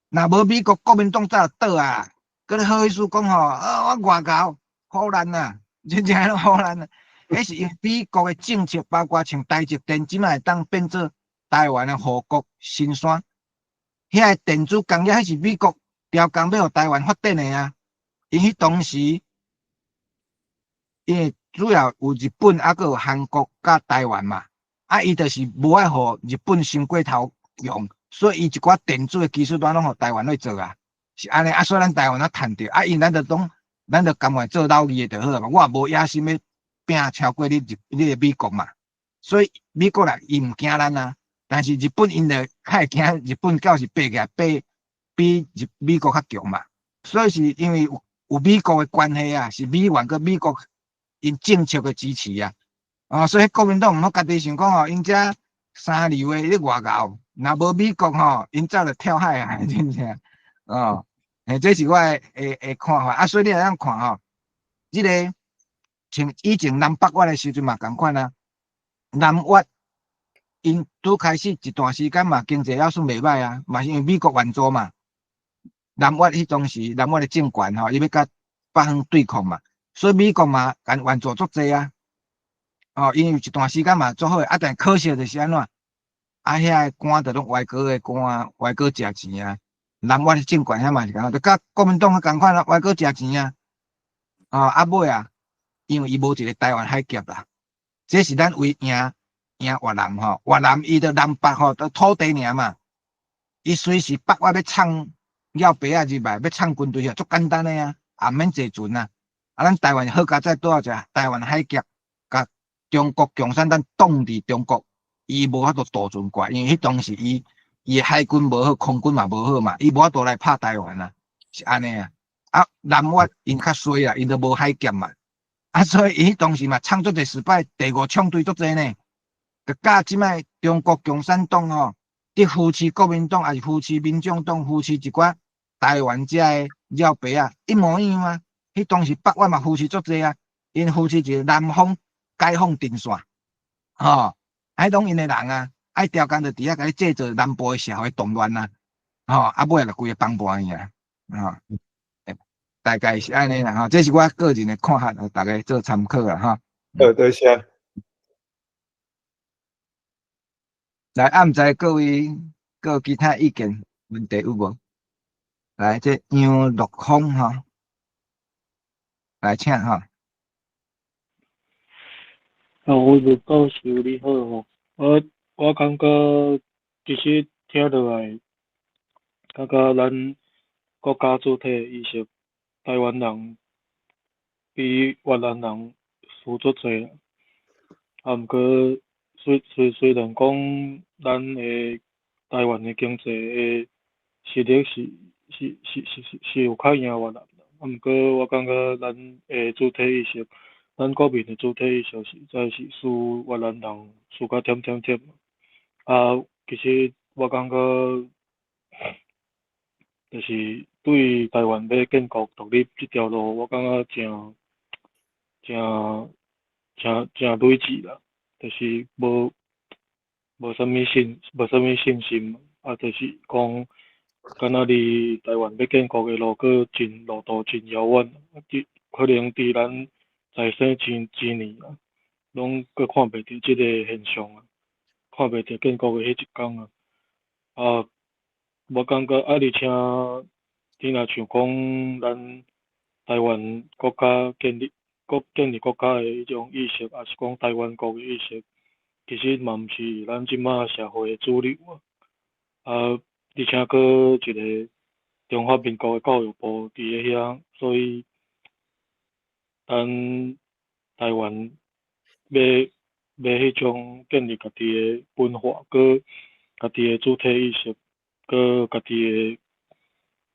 若无美国国民党早就倒啊！佮你好意思讲我外交好难啊，真正拢好难啊！迄是因为美国诶政策，包括像台积电，即卖会当变做台湾诶护国神山。遐电子工业，迄是美国调工要互台湾发展诶啊！因迄当时，因为主要有日本，还佫有韩国甲台湾嘛，伊就是无爱互日本先过头用。所以伊一寡电子诶技术单拢互台湾去做啊，是安尼啊，所以咱台湾趁着因咱就甘愿做老二诶就好嘛，我也无野心要拼超过你个美国嘛，所以美国人伊毋惊咱啊，但是日本因就较会惊日本到是爬起来比美国较强嘛，所以是因为有美国诶关系啊，是美元佮美国因政策诶支持啊，所以国民党毋好家己想讲因遮三流诶咧外交。若无美国因早就跳海啊，真正这是我诶看法啊。所以你会当看即个像以前南北越诶时阵嘛，共款啊。南越因拄开始一段时间嘛，经济还算袂歹啊，嘛是因为美国援助嘛。南越迄当时，南越诶政权伊要甲北方对抗嘛，所以美国嘛共援助足济啊。因为有一段时间嘛足好啊，但可惜就是安怎？遐官着拢歪哥诶官，歪哥食钱啊！南越诶政权遐嘛是共，就甲国民党迄共款啊，歪哥食钱啊！尾啊，因为伊无一个台湾海峡啦，这是咱为赢越南越南伊着南北着土地尔嘛，伊随时北越要闯要白啊入来，要闯军队啊，足简单诶啊，也免坐船啊！咱台湾好佳在拄好只台湾海峡，甲中国共产党挡伫中国。伊无法度渡船过，因为迄当时伊诶海军无好，空军嘛无好嘛，伊无法度来拍台湾啊，是安尼啊。南越因较衰啊，因都无海峡嘛，所以伊迄当时嘛创作者失败，第五枪队足济呢。就甲即摆中国共产党伫扶持国民党，还是扶持民众党，扶持一寡台湾遮诶绕白啊，一模一样啊。迄当时北越嘛扶持足济啊，因扶持一个南方解放阵线，爱拢因诶人啊，爱调工着伫遐甲你制造南部诶社会动乱啊，尾就规个崩盘去啊，大概是安尼啦，这是我个人诶看法，大家做参考啦，多谢。来，毋知各位有其他意见问题有无？来，这杨乐峰来请我是教授你好我感觉其实听落来，感觉咱国家主体意识，台湾人比越南人输足济毋过虽然讲咱诶台湾诶经济诶实力是有较赢越南，毋过我感觉咱诶主体意识。咱国民的主体意识实在是输越南人输甲点。其实我感觉，就是对台湾要建国独立这条路，我感觉真累志啦，就是无啥物信心，就是讲，敢若离台湾要建国的路途真遥远，可能伫咱在生几年拢阁看袂到即个现象看袂到建国的迄一天我感觉而且你若像讲咱台湾国家建立国家的迄种意识，也是讲台湾国的意识，其实嘛毋是咱即马社会的主流而且佫一个中华民国的教育部伫咧遐，所以咱台湾要迄种建立家己的文化，家己诶主体意识，佮家己诶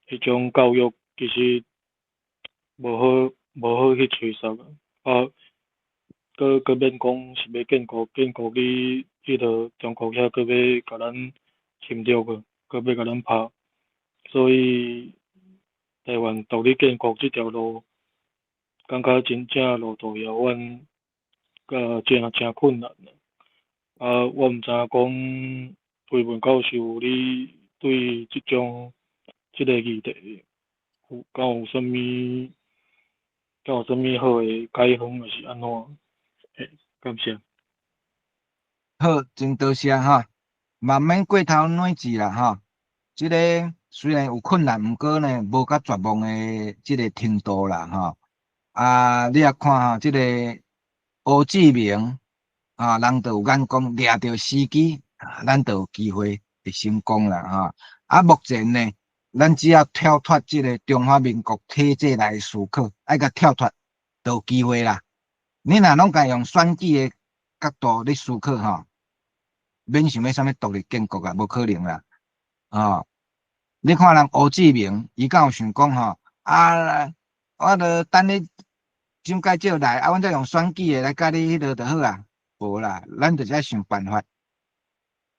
迄种教育，其实无好去吹杀啊。佮免讲是要建国，你迄个中国遐佮要甲咱侵略个，佮要甲咱拍，所以台湾独立建国即条路，感觉真正路途遥远，甲真困难啊！我毋知影讲魏文教授你对即个议题敢有啥好诶解方，还是安怎？感谢。好，真多谢哈，慢慢过头软子啦哈。即个虽然有困难，毋过呢，无甲绝望诶即个程度啦哈。啊，你也看哈，即个胡志明啊，人就有眼光，掠着时机，咱就有机会会成功啦哈。啊，目前呢，咱只要跳脱即个中华民国体制来思考，爱甲跳脱，就有机会啦。你若拢甲用选举诶角度咧思考吼，免想要啥物独立建国啊，无可能啦。你看人胡志明，伊敢有想讲吼我著等你蒋介石来，阮再用选举诶来甲你迄落就好啊。无啦，咱著爱想办法，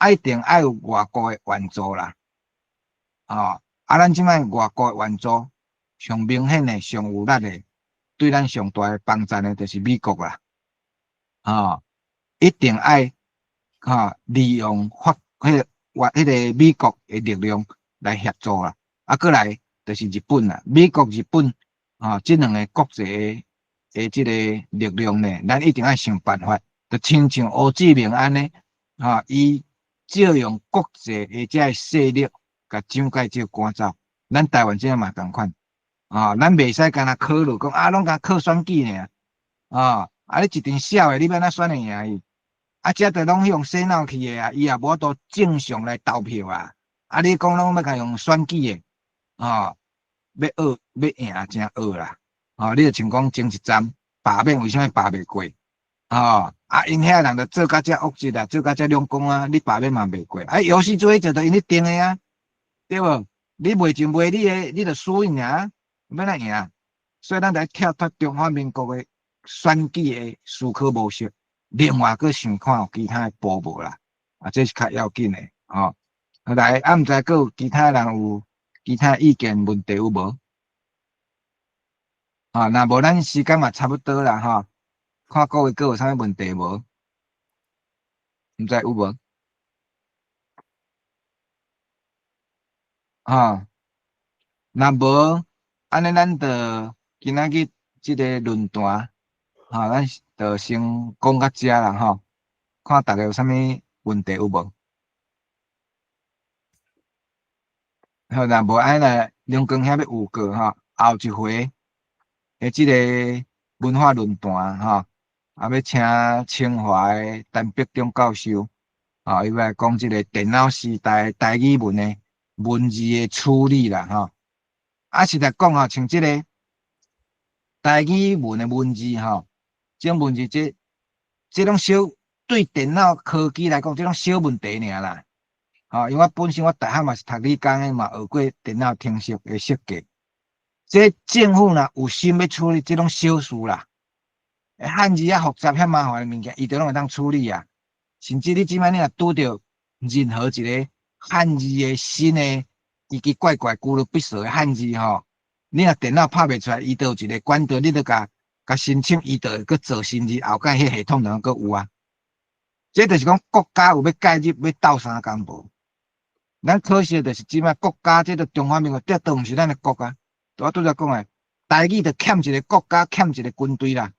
一定爱有外国诶援助啦。咱即摆外国诶援助，上明显诶、上有力诶，对咱上大诶帮衬诶，就是美国啦。一定爱利用迄个美国诶力量来协助啦。过来就是日本啦，美国、日本即两个国际诶即个力量呢，咱一定爱想办法，就亲像胡志明安尼，伊借用国际诶遮个势力，甲蒋介石赶走。咱台湾这嘛同款，咱袂使干那考虑讲拢甲靠选举尔，你一阵小诶，你要哪选会赢伊？遮着拢用洗脑去诶伊也无法度正常来投票啊！你讲拢要甲用选举诶，要赢真恶啦！你就像讲前一站罢免，为啥物罢袂过？因遐人着做甲遮恶质啊，做甲遮两公啊，你罢免嘛袂过。游戏做就因咧定诶啊，对无？你袂就袂你诶，你着输赢啊，要哪赢？所以咱来跳脱中华民国诶选举诶思考模式。另外，佮想看有其他诶步无啦，这是较要紧诶，来，毋知佮有其他人有其他意见问题有无？若无咱时间嘛差不多啦，看各位佮有啥物问题无？毋知有无？若无，安尼咱着今仔日即个论坛，咱着先讲到遮啦，看大家有啥物问题有无？好，若无安尼来龙光遐要有过后一回诶，即个文化论坛要请清华诶陈伯忠教授伊来讲即个电脑时代台语文诶文字诶处理啦实在讲像即个台语文诶文字即种文字即种小对电脑科技来讲，即种小问题尔啦。因为我本身大汉嘛是读理工诶嘛，学过电脑程式诶设计。这政府若有心要处理即种小事啦，汉字复杂遐麻烦诶物件，伊都拢会当处理啊。甚至你即摆你若拄着任何一个汉字诶新诶奇奇怪怪、古律必舍诶汉字你若电脑拍袂出来，伊都有一个管道，你都甲申请，伊就会去做新字，后盖迄系统就搁有啊。这就是讲国家有要介入，要斗相共无？咱可惜就是即摆国家，即个中华民国，都毋是咱诶国啊。我拄则讲诶，台语就欠一个国家，欠一个军队啦。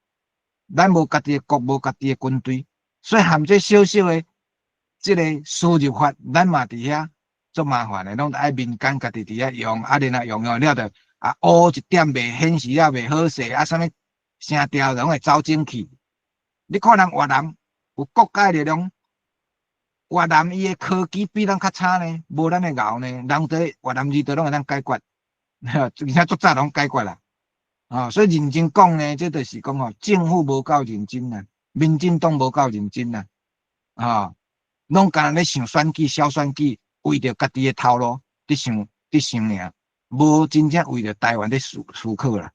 咱无家己诶国，无家己诶军队，所以含这小小诶即个输入法，咱嘛伫遐足麻烦诶，拢爱民间家己伫遐用，然后用了着乌一点袂显示了袂好势，啥物声调拢会走进去。你看人越南有国家诶力量。越南伊诶科技比咱较差呢，无咱诶牛呢，人伫越南字都拢会当解决，而且足早拢解决啦。所以认真讲呢，这就是讲政府无够认真啦，民进党无够认真啦。拢干咧想选举、小选举，为着家己的头路伫想尔，无真正为着台湾咧思考啦。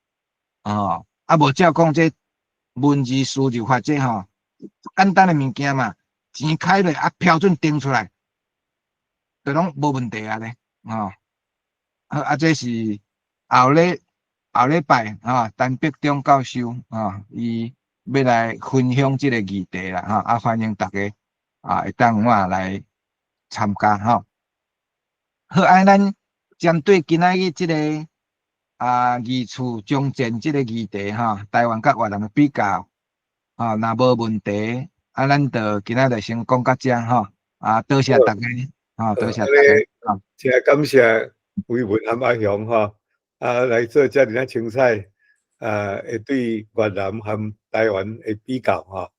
哦，啊无照讲这文字输入法这吼，简单的物件嘛，钱开落啊标准定出来，就拢无问题啊咧。哦，这是后礼拜陈伯忠教授伊要来分享这个议题啦欢迎大家会当来参加好，咱针对今仔日这个二处中正这个议题台湾甲越南的比较若无问题咱就今仔日先讲到这多谢大家多谢大家真感谢魏文和阿雄来做遮尔精彩会对越南和台湾的比较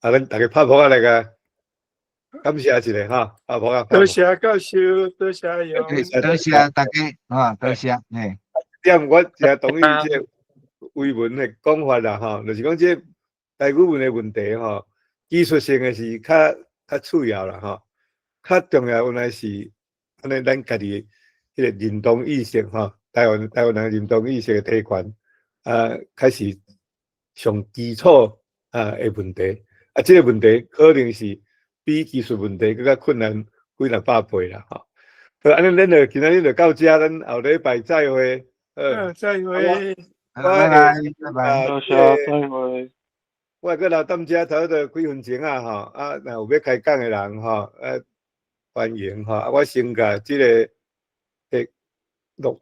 咱大家拍拍来个，感谢一下拍拍多谢教授，多谢阿勇，多谢大家多谢点我真同意这魏文的讲法啦就是讲这台语文的问题技术性的是较次要啦较重要原来是安尼咱家己迄个认同意识台湾人认同意识的提悬开始上基础的问题这个问题可能是比技术问题更加困难几若百倍啦好，安尼咱就今仔日就到这，咱后礼拜再会。再会，拜拜，多谢，再会。我搁留踮遮头到几分钟若有要开讲的人欢迎我先甲这个录